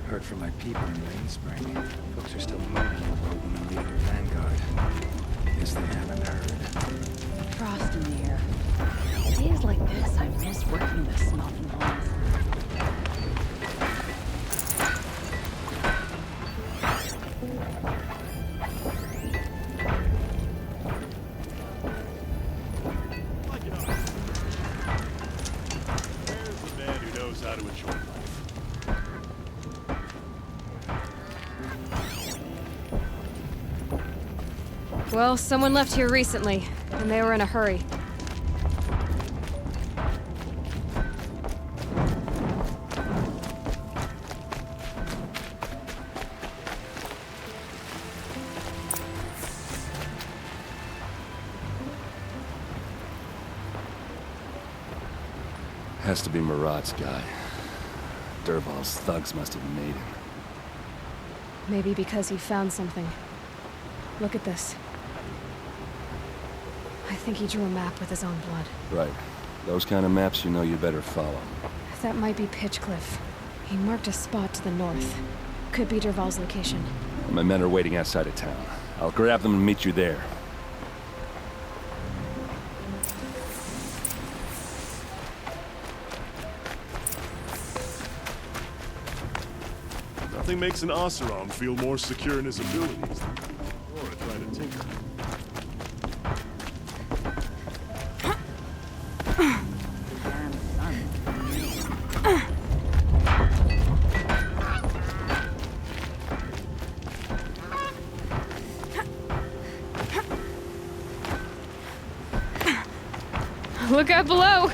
Heard from my people in Mainspring. Folks are still moaning about the leader Vanguard. Guess they haven't heard. Frost in the air. Days like this, I miss working the smelting halls. There's the man who knows how to enjoy life. Well, someone left here recently, and they were in a hurry. has to be Marat's guy. Dervahl's thugs must have made him. Maybe because he found something. Look at this. I think he drew a map with his own blood. Right. Those kind of maps you know you better follow. That might be Pitchcliff. He marked a spot to the north. Could be Dervahl's location. My men are waiting outside of town. I'll grab them and meet you there. Nothing makes an Oseram feel more secure in his abilities than Aurora trying to tinker. Look out below!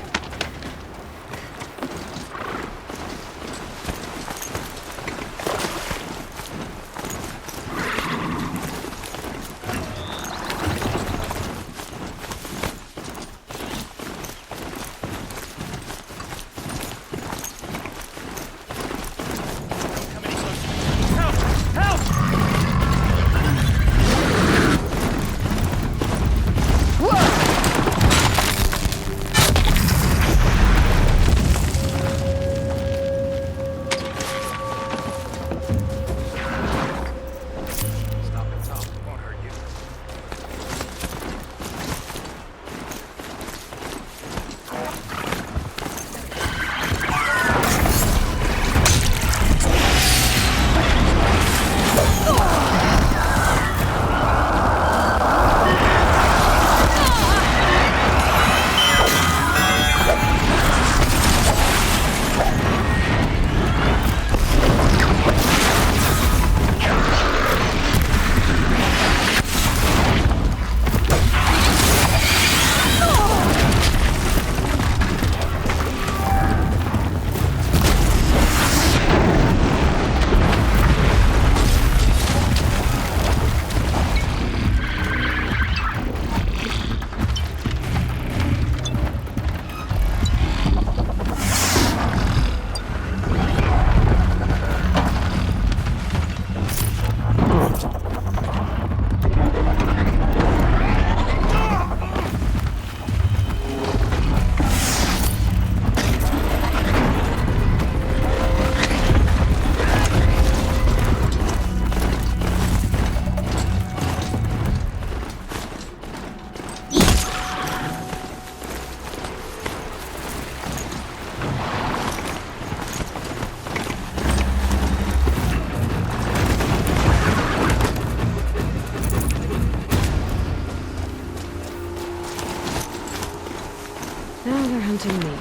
Now they're hunting me.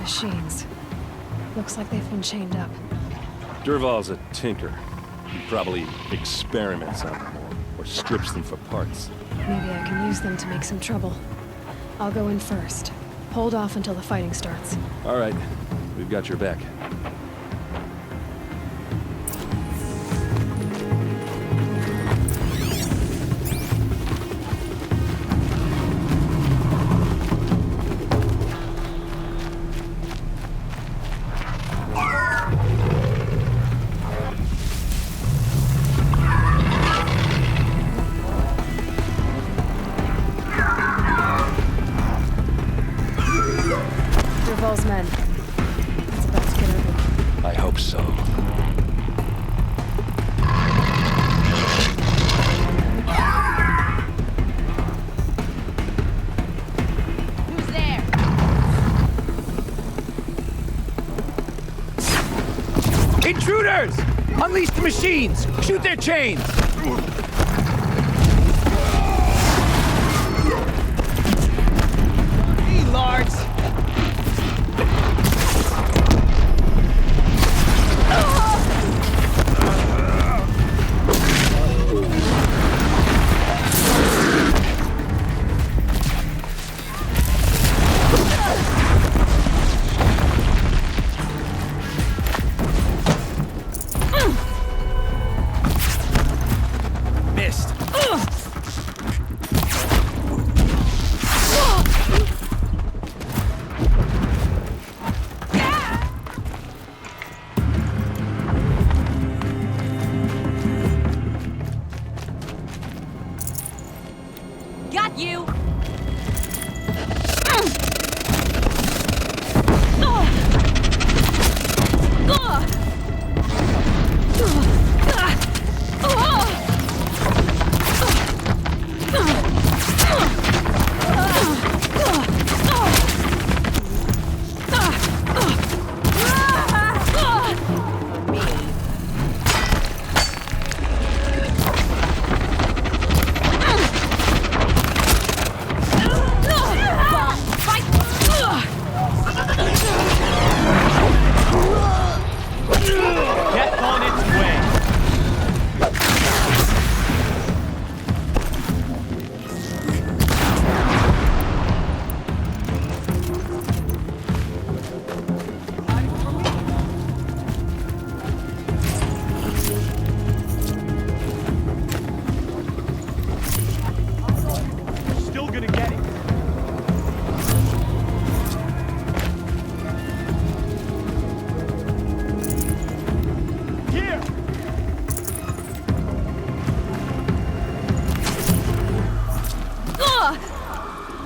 Machines. Looks like they've been chained up. Dervahl's a tinker. He probably experiments on them or strips them for parts. Maybe I can use them to make some trouble. I'll go in first. Hold off until the fighting starts. All right. We've got your back. Dervahl's men. It's about to get Release the machines! Shoot their chains! Hey, Lards! Got you!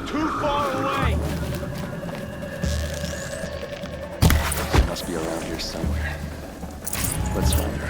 Too far away! She must be around here somewhere. Let's find her.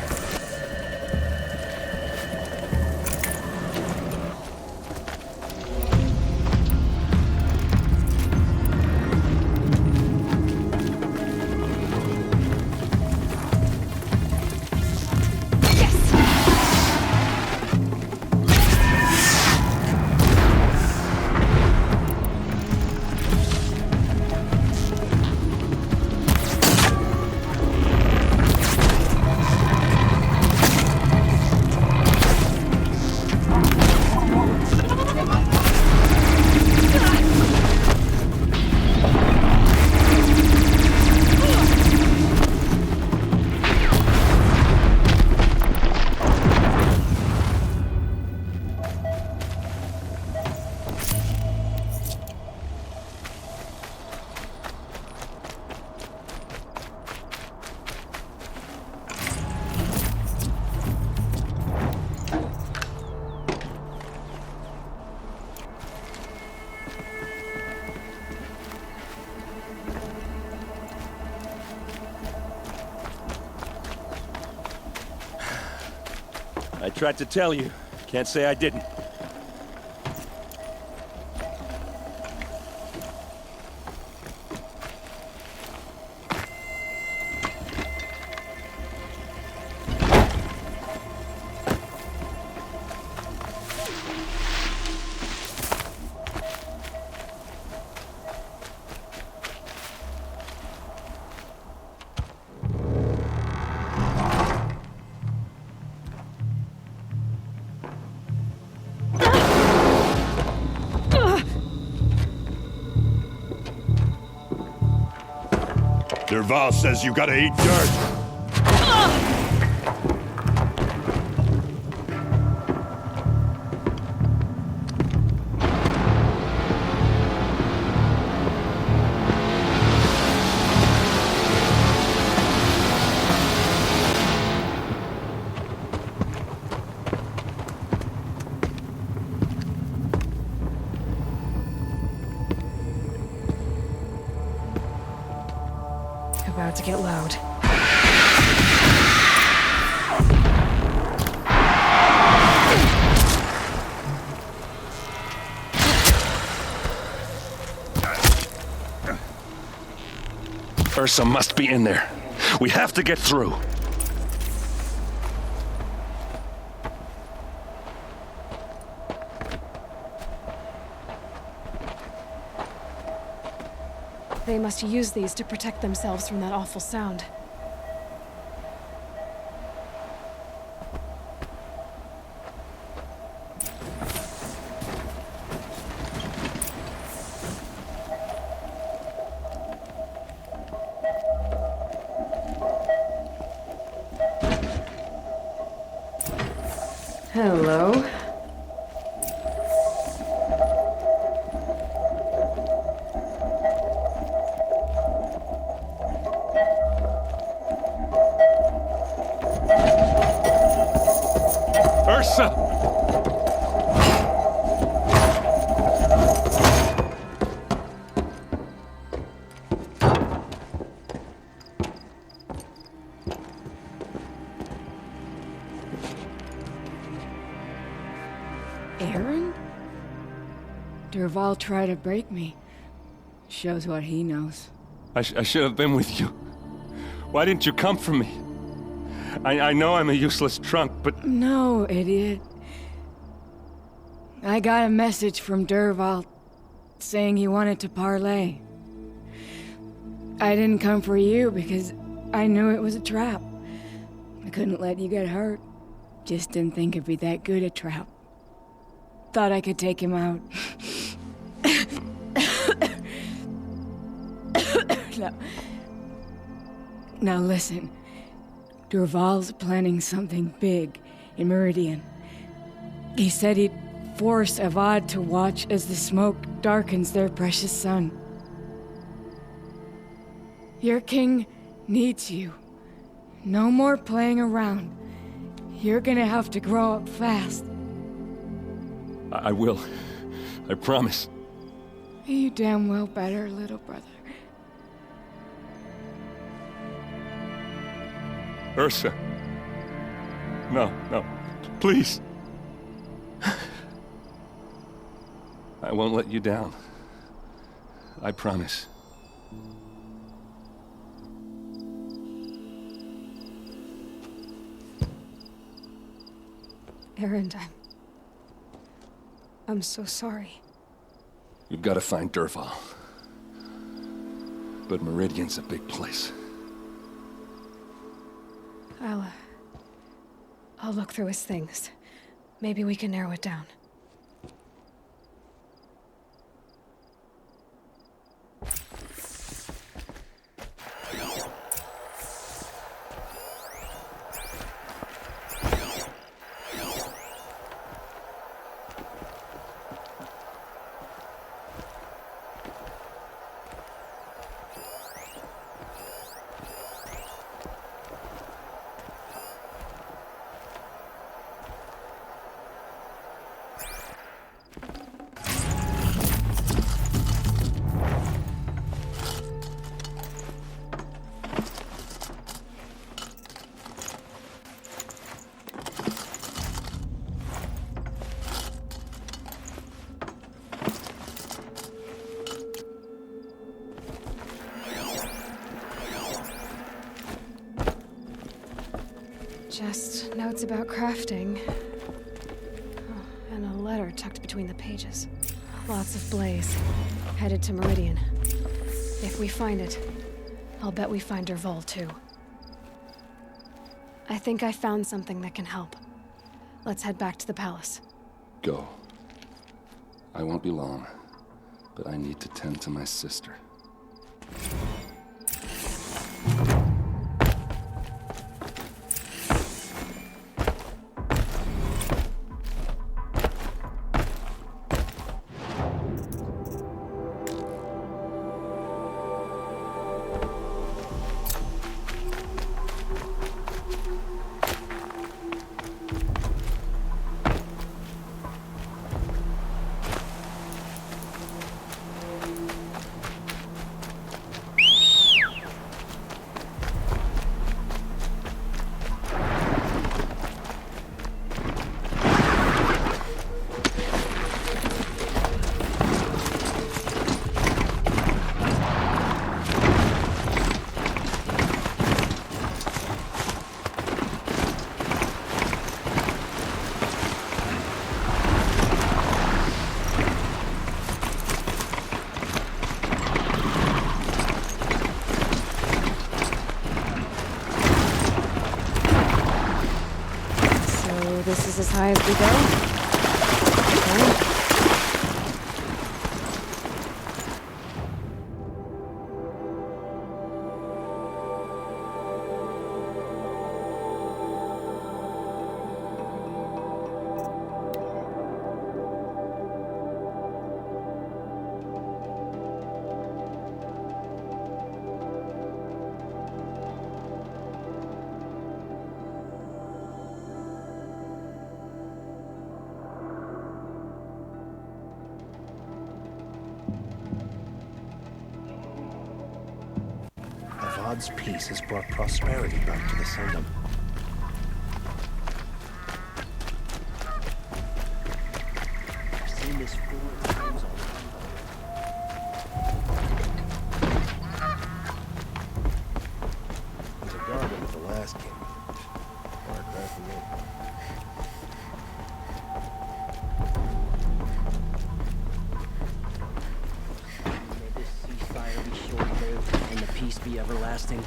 I tried to tell you. Can't say I didn't. Derval says you gotta eat dirt. About to get loud. Ursa must be in there. We have to get through. They must use these to protect themselves from that awful sound. Hello. Ursa! Aaron? Durval tried to break me. Shows what he knows. I should have been with you. Why didn't you come for me? I know I'm a useless trunk, but... No, idiot. I got a message from Durval saying he wanted to parlay. I didn't come for you because I knew it was a trap. I couldn't let you get hurt. Just didn't think it'd be that good a trap. Thought I could take him out. Now listen. Durval's planning something big in Meridian. He said he'd force Avad to watch as the smoke darkens their precious sun. Your king needs you. No more playing around. You're gonna have to grow up fast. I will. I promise. You damn well better, little brother. Ursa. No, please. I won't let you down. I promise. Aaron, I'm so sorry. You've got to find Durval. But Meridian's a big place. I'll look through his things. Maybe we can narrow it down. Just notes about crafting. Oh, and a letter tucked between the pages. Lots of blaze. Headed to Meridian. If we find it, I'll bet we find Durval too. I think I found something that can help. Let's head back to the palace. Go. I won't be long, but I need to tend to my sister. this is as high as we go? Okay. God's peace has brought prosperity back to the Sundom. I've seen this 4 times already. There's a garden with the last king. Far cry from me. May this ceasefire be short-lived and the peace be everlasting.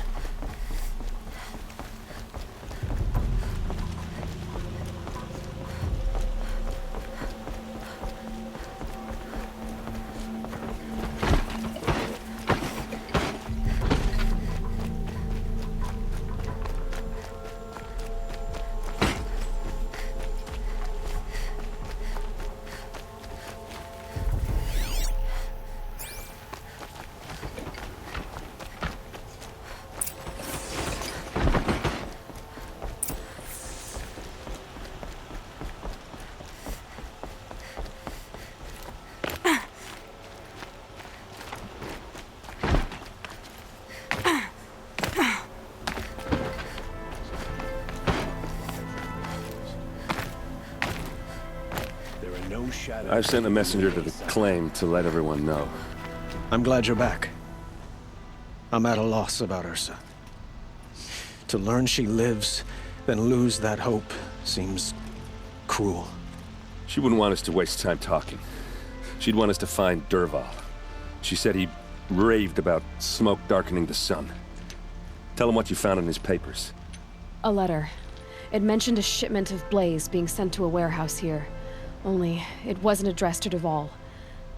I've sent a messenger to the claim to let everyone know. I'm glad you're back. I'm at a loss about Ursa. To learn she lives, then lose that hope, seems cruel. She wouldn't want us to waste time talking. She'd want us to find Dervahl. She said he raved about smoke darkening the sun. Tell him what you found in his papers. A letter. It mentioned a shipment of blaze being sent to a warehouse here. Only, it wasn't addressed to Dervahl.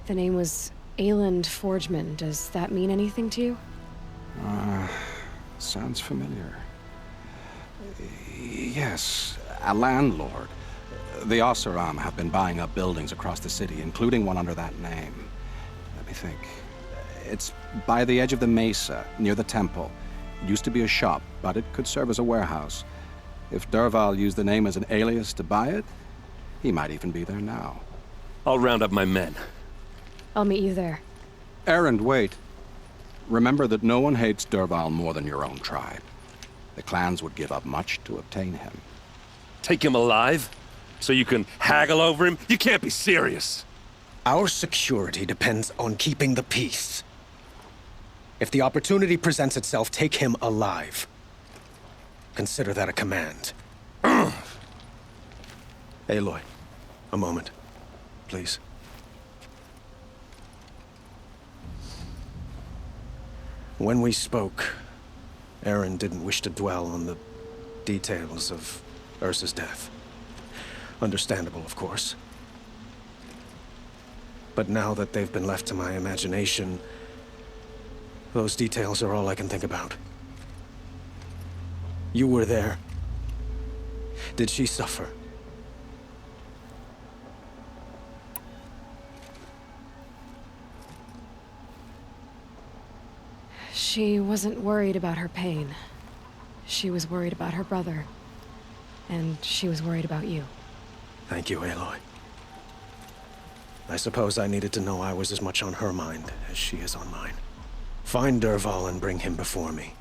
The name was Ayland Forgeman. Does that mean anything to you? Sounds familiar. Yes, a landlord. The Oseram have been buying up buildings across the city, including one under that name. Let me think. It's by the edge of the mesa, near the temple. It used to be a shop, but it could serve as a warehouse. If Dervahl used the name as an alias to buy it, he might even be there now. I'll round up my men. I'll meet you there. Erend, wait. Remember that no one hates Dervahl more than your own tribe. The clans would give up much to obtain him. Take him alive? So you can haggle over him? You can't be serious. Our security depends on keeping the peace. If the opportunity presents itself, take him alive. Consider that a command. Aloy, a moment, please. When we spoke, Erend didn't wish to dwell on the details of Ursa's death. Understandable, of course. But now that they've been left to my imagination, those details are all I can think about. You were there. Did she suffer? She wasn't worried about her pain. She was worried about her brother. And she was worried about you. Thank you, Aloy. I suppose I needed to know I was as much on her mind as she is on mine. Find Dervahl and bring him before me.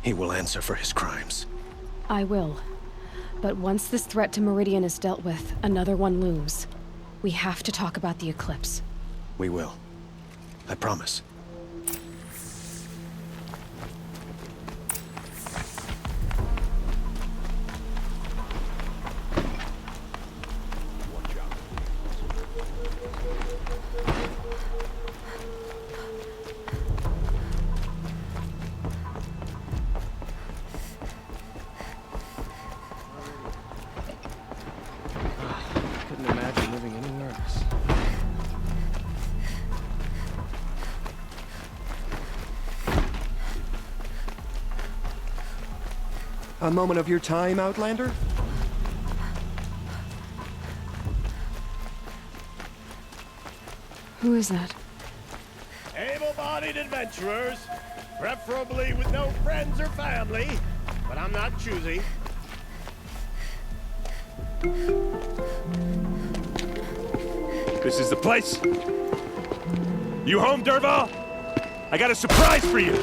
He will answer for his crimes. I will. But once this threat to Meridian is dealt with, another one looms. We have to talk about the eclipse. We will. I promise. A moment of your time, Outlander? Who is that? Able-bodied adventurers, preferably with no friends or family, but I'm not choosy. This is the place? You home, Dervahl? I got a surprise for you!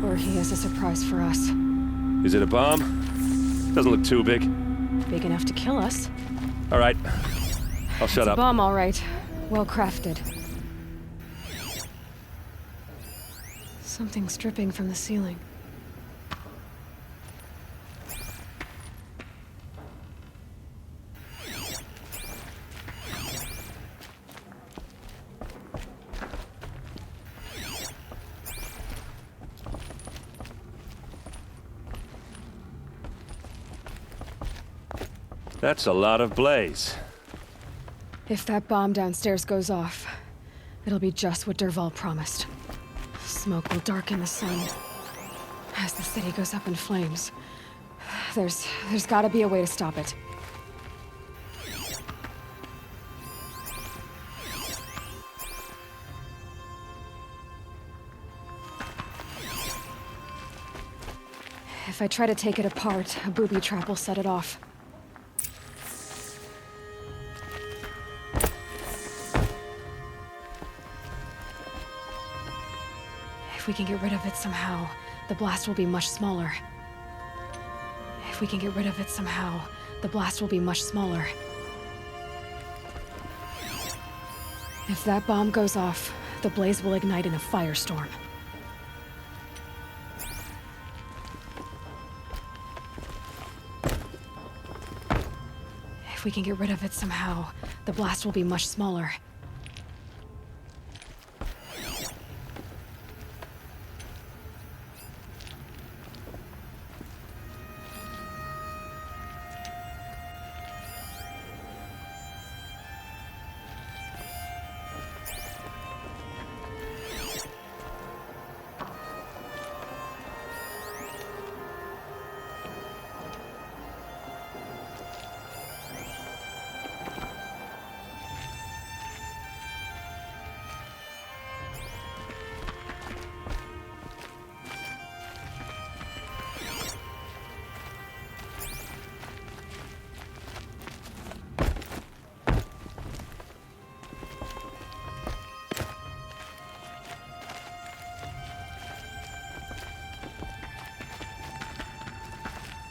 Or he has a surprise for us. Is it a bomb? Doesn't look too big. Big enough to kill us. All right. I'll shut It's up. a bomb, all right. Well crafted. Something's dripping from the ceiling. That's a lot of blaze. If that bomb downstairs goes off, it'll be just what Dervahl promised. Smoke will darken the sun as the city goes up in flames. There's gotta be a way to stop it. If I try to take it apart, a booby trap will set it off. If we can get rid of it somehow, the blast will be much smaller. If we can get rid of it somehow, the blast will be much smaller. If that bomb goes off, the blaze will ignite in a firestorm. If we can get rid of it somehow, the blast will be much smaller.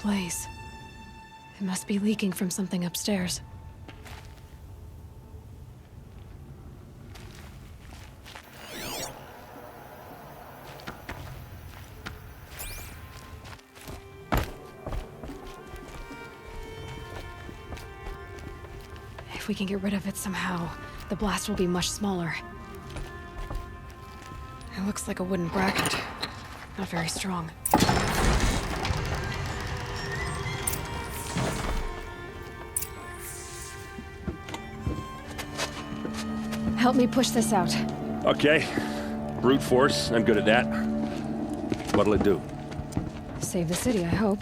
Blaze. It must be leaking from something upstairs. If we can get rid of it somehow, the blast will be much smaller. It looks like a wooden bracket. Not very strong. Help me push this out. Okay. Brute force, I'm good at that. What'll it do? Save the city, I hope.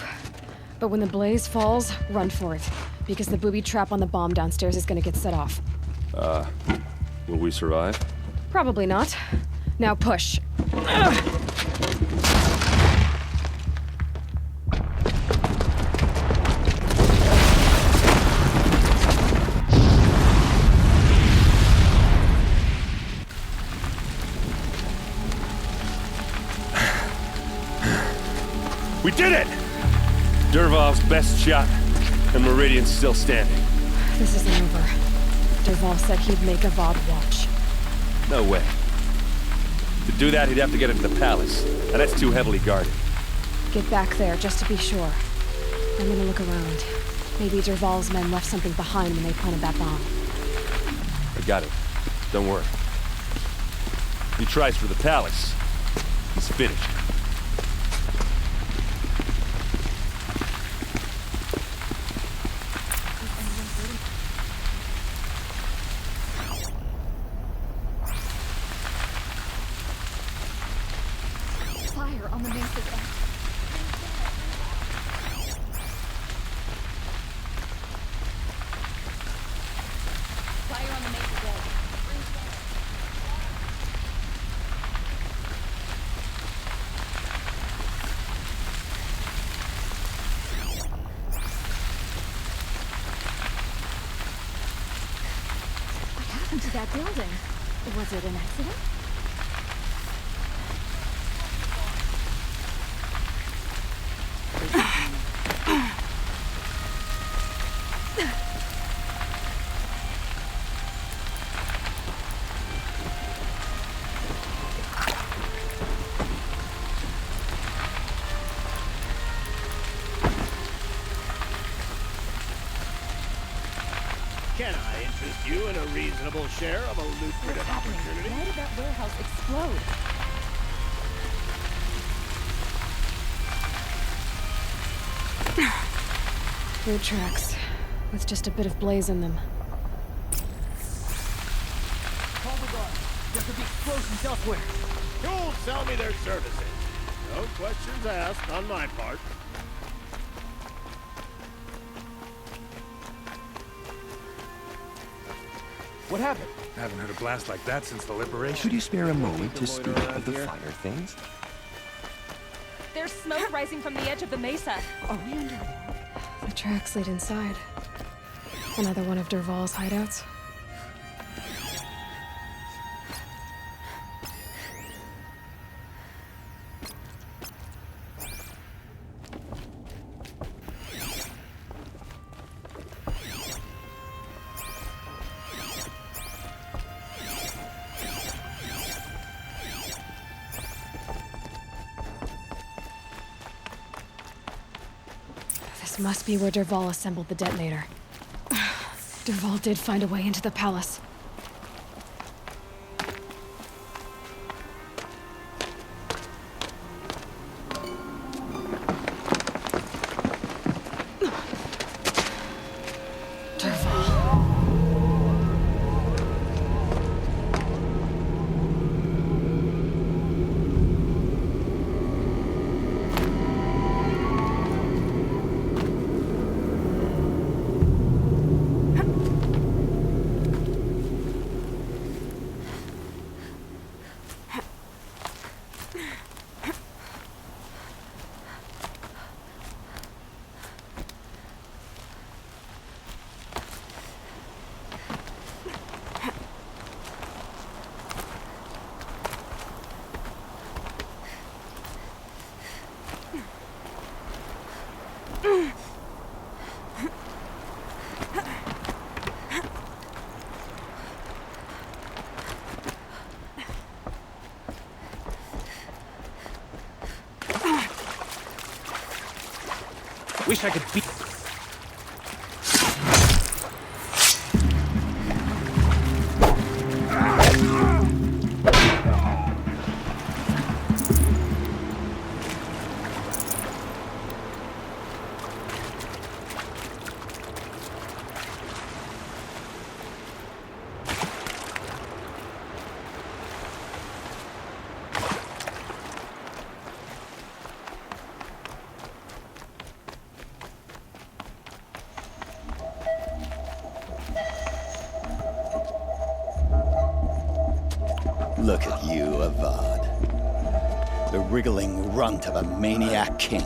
But when the blaze falls, run for it. Because the booby trap on the bomb downstairs is gonna get set off. Will we survive? Probably not. Now push. We did it! Dervahl's best shot, and Meridian's still standing. This isn't over. Dervahl said he'd make a VOD watch. No way. To do that, he'd have to get into the palace, and that's too heavily guarded. Get back there, just to be sure. I'm gonna look around. Maybe Dervahl's men left something behind when they planted that bomb. I got it. Don't worry. He tries for the palace. He's finished. on the Mesa's edge. Fire on the Mesa's edge. What happened to that building? Was it an accident? Can I interest you in a reasonable share of a lucrative opportunity? Why did that warehouse explode? Food tracks, with just a bit of blaze in them. Call the guard. There could be explosions elsewhere. You'll sell me their services. No questions asked on my part. What happened? I haven't heard a blast like that since the liberation. Could you spare a moment to speak of the fire things? There's smoke rising from the edge of the mesa. Are we under? The tracks lead inside. Another one of Dervahl's hideouts. This must be where Dervahl assembled the detonator. Dervahl did find a way into the palace. Wish I could beat. Look at you, Avad. The wriggling runt of a maniac king.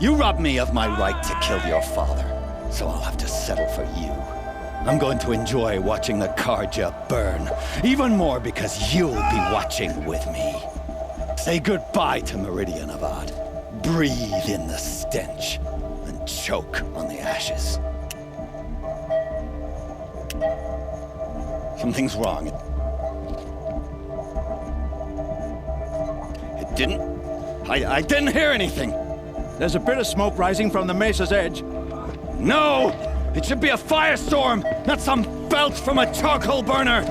You robbed me of my right to kill your father, so I'll have to settle for you. I'm going to enjoy watching the Karja burn, even more because you'll be watching with me. Say goodbye to Meridian, Avad. Breathe in the stench, and choke on the ashes. Something's wrong. I didn't hear anything. There's a bit of smoke rising from the mesa's edge. No! It should be a firestorm, not some belch from a charcoal burner!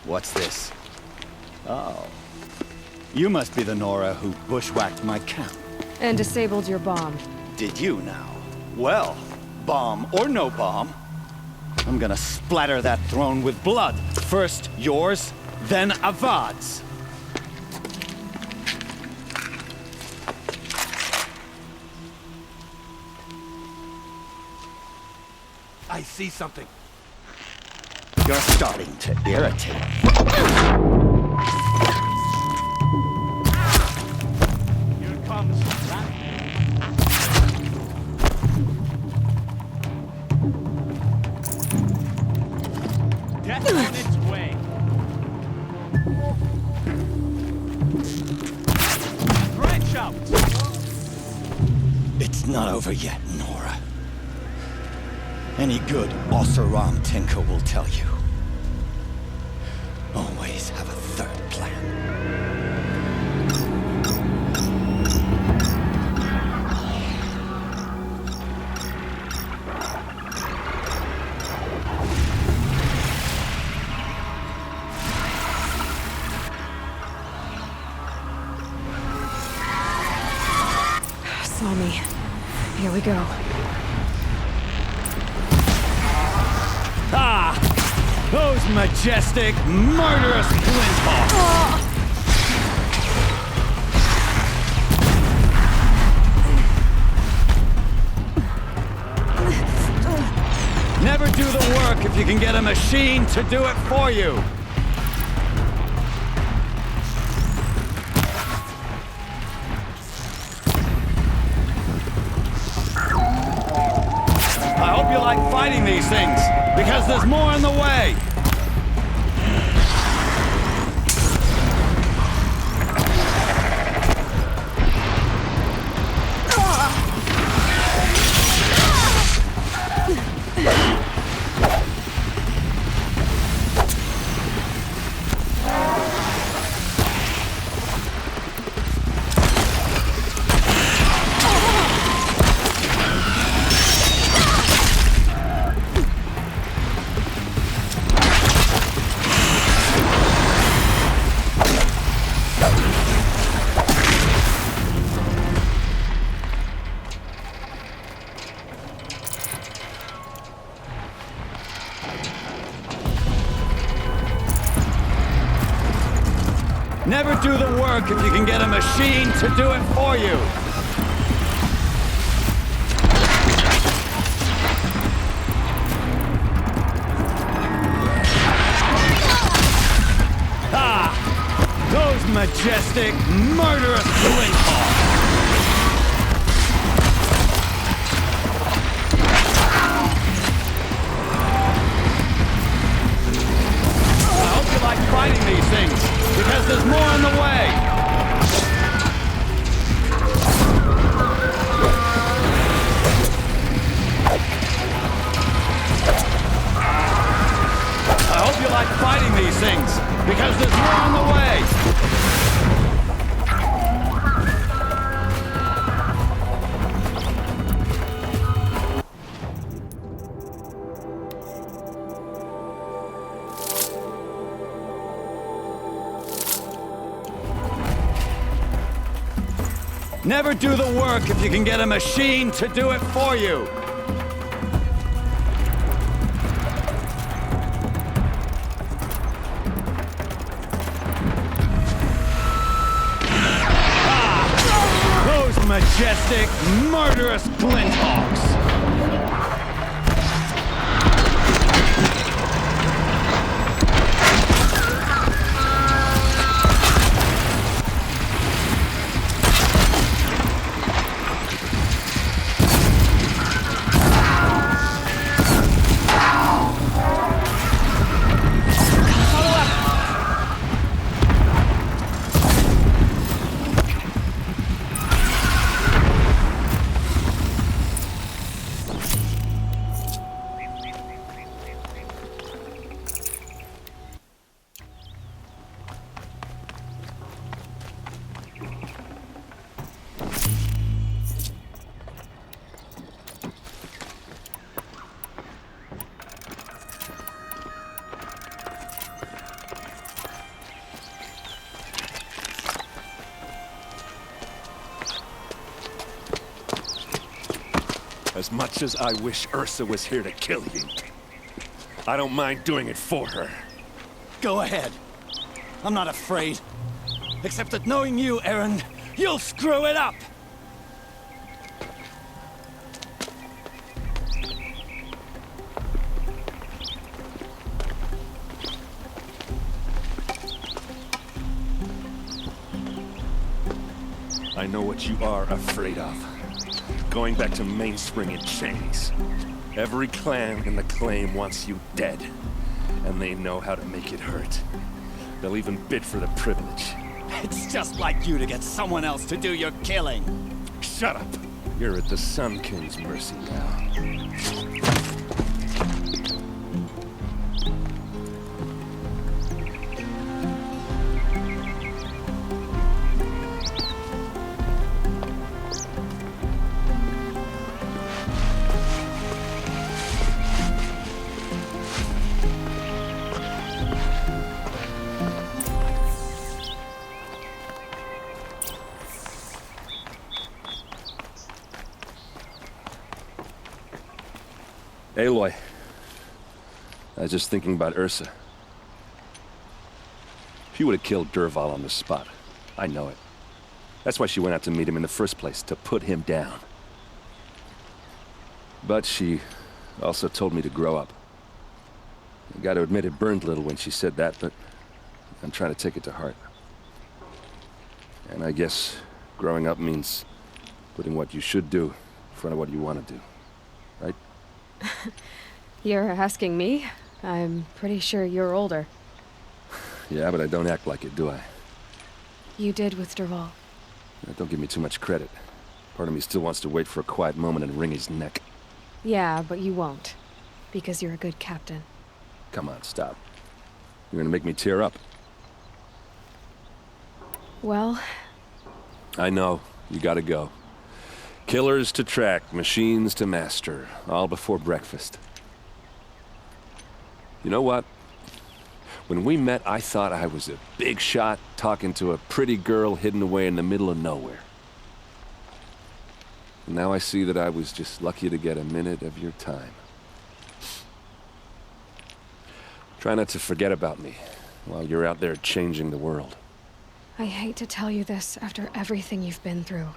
What's this? Oh. You must be the Nora who bushwhacked my camp. And disabled your bomb. Did you now? Well, bomb or no bomb, I'm gonna splatter that throne with blood. First yours, then Avad's. I see something. You're starting to irritate me. Here comes that. Death on its way. Branch out. It's not over yet, Nora. Any good Oseram Tinker will tell you. Always have a third plan. Saw me. Here we go. Ah! Those majestic, murderous flinthawks! Never do the work if you can get a machine to do it for you. I hope you like fighting these things, because there's more in the way. Never do the work if you can get a machine to do it for you. Ah! Those majestic, murderous flinthawks! I hope you like fighting these things, because there's more in the way! I hope you like fighting these things, because there's more in the way! Never do the work if you can get a machine to do it for you. Ah! Those majestic, murderous flinthawks! As much as I wish Ursa was here to kill you, I don't mind doing it for her. Go ahead. I'm not afraid. Except that knowing you, Aaron, you'll screw it up! I know what you are afraid of. Going back to Mainspring in chains. Every clan in the claim wants you dead. And they know how to make it hurt. They'll even bid for the privilege. It's just like you to get someone else to do your killing. Shut up! You're at the Sun King's mercy now. Aloy, I was just thinking about Ursa. She would have killed Dervahl on the spot. I know it. That's why she went out to meet him in the first place, to put him down. But she also told me to grow up. I gotta admit it burned a little when she said that, but I'm trying to take it to heart. And I guess growing up means putting what you should do in front of what you want to do, right? You're asking me? I'm pretty sure you're older. Yeah, but I don't act like it, do I? You did with Dervahl. Don't give me too much credit. Part of me still wants to wait for a quiet moment and wring his neck. Yeah, but you won't. Because you're a good captain. Come on, stop. You're gonna make me tear up. Well... I know. You gotta go. Killers to track, machines to master. All before breakfast. You know what? When we met, I thought I was a big shot talking to a pretty girl hidden away in the middle of nowhere. And now I see that I was just lucky to get a minute of your time. Try not to forget about me while you're out there changing the world. I hate to tell you this after everything you've been through,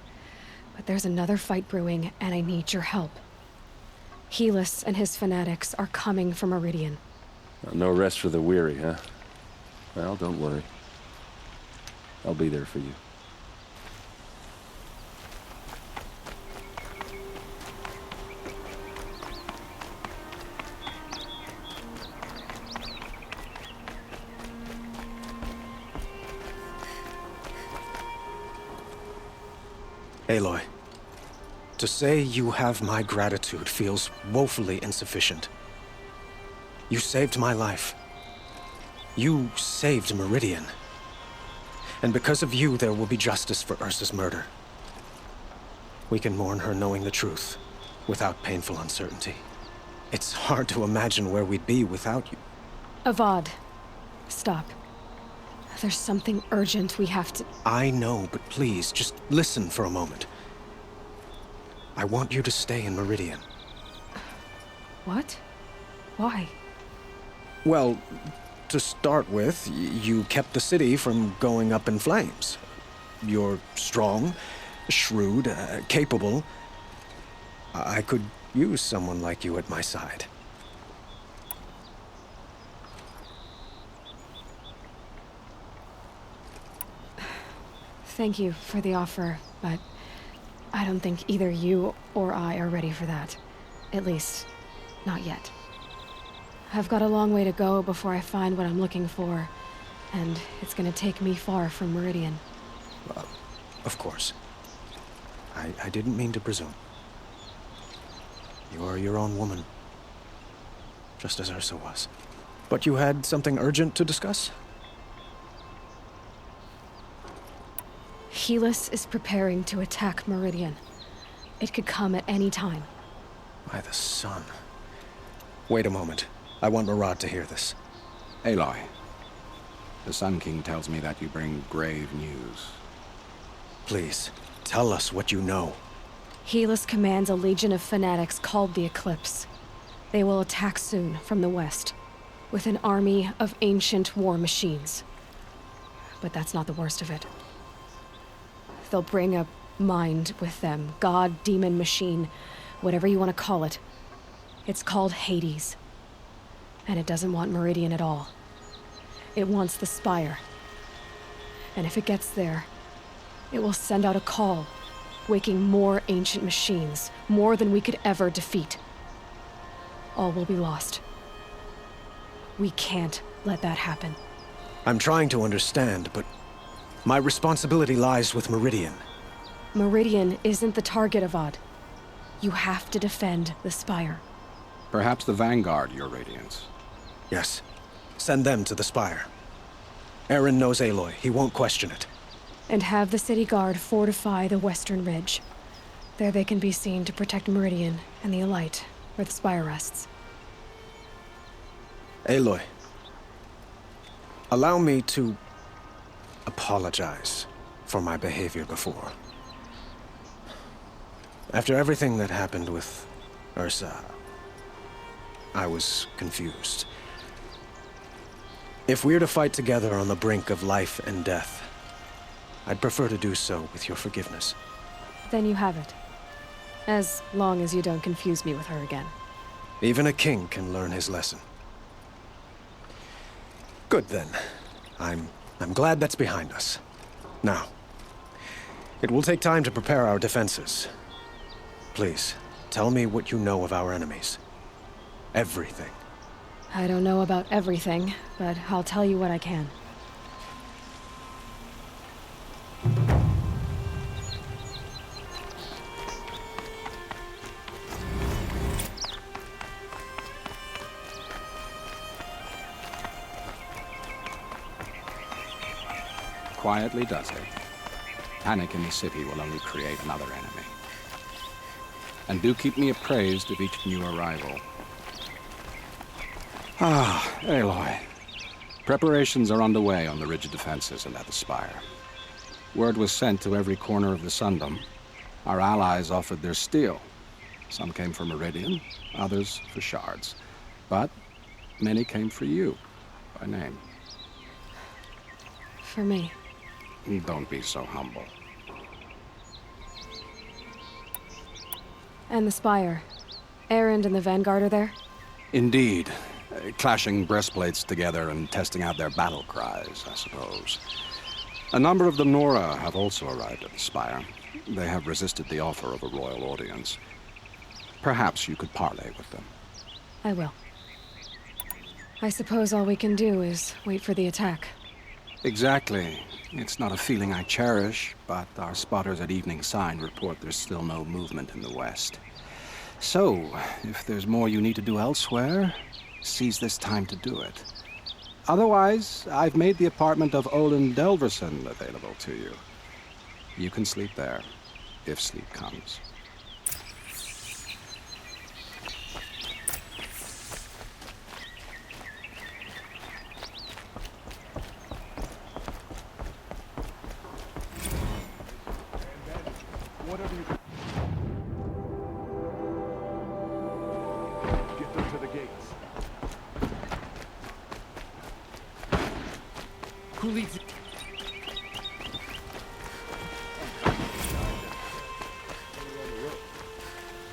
but there's another fight brewing and I need your help. Helis and his fanatics are coming for Meridian. No rest for the weary, huh? Well, don't worry. I'll be there for you. Aloy, to say you have my gratitude feels woefully insufficient. You saved my life. You saved Meridian. And because of you, there will be justice for Ursa's murder. We can mourn her knowing the truth, without painful uncertainty. It's hard to imagine where we'd be without you. Avad, stop. There's something urgent we have to... I know, but please, just listen for a moment. I want you to stay in Meridian. What? Why? Well, to start with, you kept the city from going up in flames. You're strong, shrewd, capable. I could use someone like you at my side. Thank you for the offer, but I don't think either you or I are ready for that. At least, not yet. I've got a long way to go before I find what I'm looking for, and it's gonna take me far from Meridian. Well, of course. I didn't mean to presume. You are your own woman, just as Ursa was. But you had something urgent to discuss? Helis is preparing to attack Meridian. It could come at any time. By the sun. Wait a moment. I want Murad to hear this. Aloy, the Sun King tells me that you bring grave news. Please, tell us what you know. Helis commands a legion of fanatics called the Eclipse. They will attack soon from the west, with an army of ancient war machines. But that's not the worst of it. They'll bring a mind with them, god, demon, machine, whatever you want to call it. It's called Hades. And it doesn't want Meridian at all. It wants the Spire. And if it gets there, it will send out a call, waking more ancient machines, more than we could ever defeat. All will be lost. We can't let that happen. I'm trying to understand, but my responsibility lies with Meridian. Meridian isn't the target, Avad. You have to defend the Spire. Perhaps the Vanguard, Your Radiance. Yes. Send them to the Spire. Aaron knows Aloy. He won't question it. And have the city guard fortify the western ridge. There they can be seen to protect Meridian and the Elite, where the Spire rests. Aloy, allow me to apologize for my behavior before. After everything that happened with Ursa, I was confused. If we're to fight together on the brink of life and death, I'd prefer to do so with your forgiveness. Then you have it. As long as you don't confuse me with her again. Even a king can learn his lesson. Good then. I'm glad that's behind us. Now, it will take time to prepare our defenses. Please, tell me what you know of our enemies. Everything. I don't know about everything, but I'll tell you what I can. Quietly does it. Panic in the city will only create another enemy. And do keep me appraised of each new arrival. Ah, Aloy. Preparations are underway on the ridge of defenses and at the Spire. Word was sent to every corner of the Sundom. Our allies offered their steel. Some came for Meridian, others for shards. But many came for you, by name. For me. Don't be so humble. And the Spire. Erend and the Vanguard are there? Indeed. Clashing breastplates together and testing out their battle cries, I suppose. A number of the Nora have also arrived at the Spire. They have resisted the offer of a royal audience. Perhaps you could parley with them. I will. I suppose all we can do is wait for the attack. Exactly. It's not a feeling I cherish, but our spotters at Evening Sign report there's still no movement in the west. So, if there's more you need to do elsewhere, seize this time to do it. Otherwise, I've made the apartment of Olin Delverson available to you. You can sleep there, if sleep comes. Whatever you... Get them to the gates. Who leads it?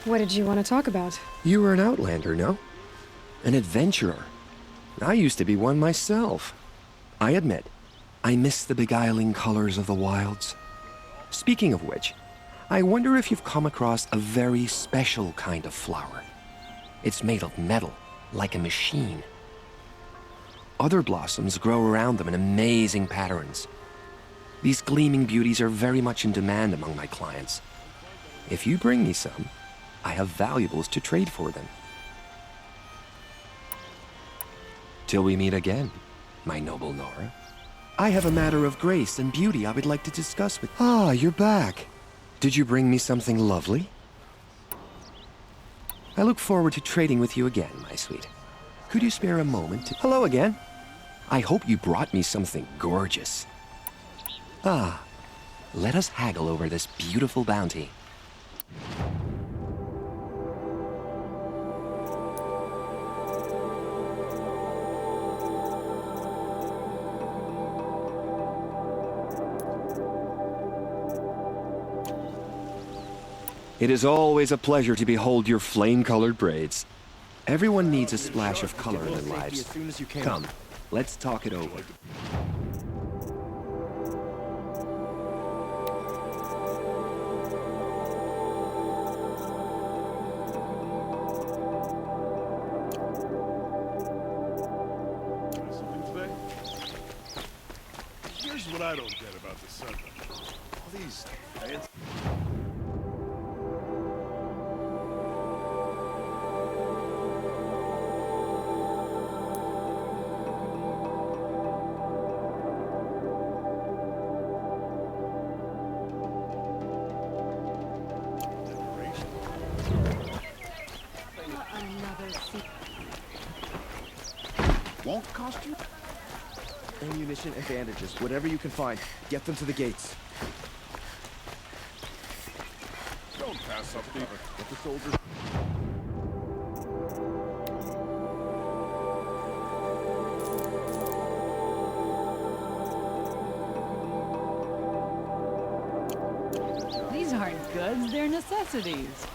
What did you want to talk about? You were an outlander, no? An adventurer. I used to be one myself. I admit, I miss the beguiling colors of the wilds. Speaking of which, I wonder if you've come across a very special kind of flower. It's made of metal, like a machine. Other blossoms grow around them in amazing patterns. These gleaming beauties are very much in demand among my clients. If you bring me some, I have valuables to trade for them. Till we meet again, my noble Nora. I have a matter of grace and beauty I would like to discuss with... Ah, you're back. Did you bring me something lovely? I look forward to trading with you again, my sweet. Could you spare a moment to... Hello again. I hope you brought me something gorgeous. Ah, let us haggle over this beautiful bounty. It is always a pleasure to behold your flame-colored braids. Everyone needs a splash of color in their lives. Come, let's talk it over. Here's what I don't get about the sun. All these fancy... Won't cost you? Ammunition and bandages, whatever you can find. Get them to the gates. Don't pass up, Beaver. Get the soldiers. These aren't goods, they're necessities.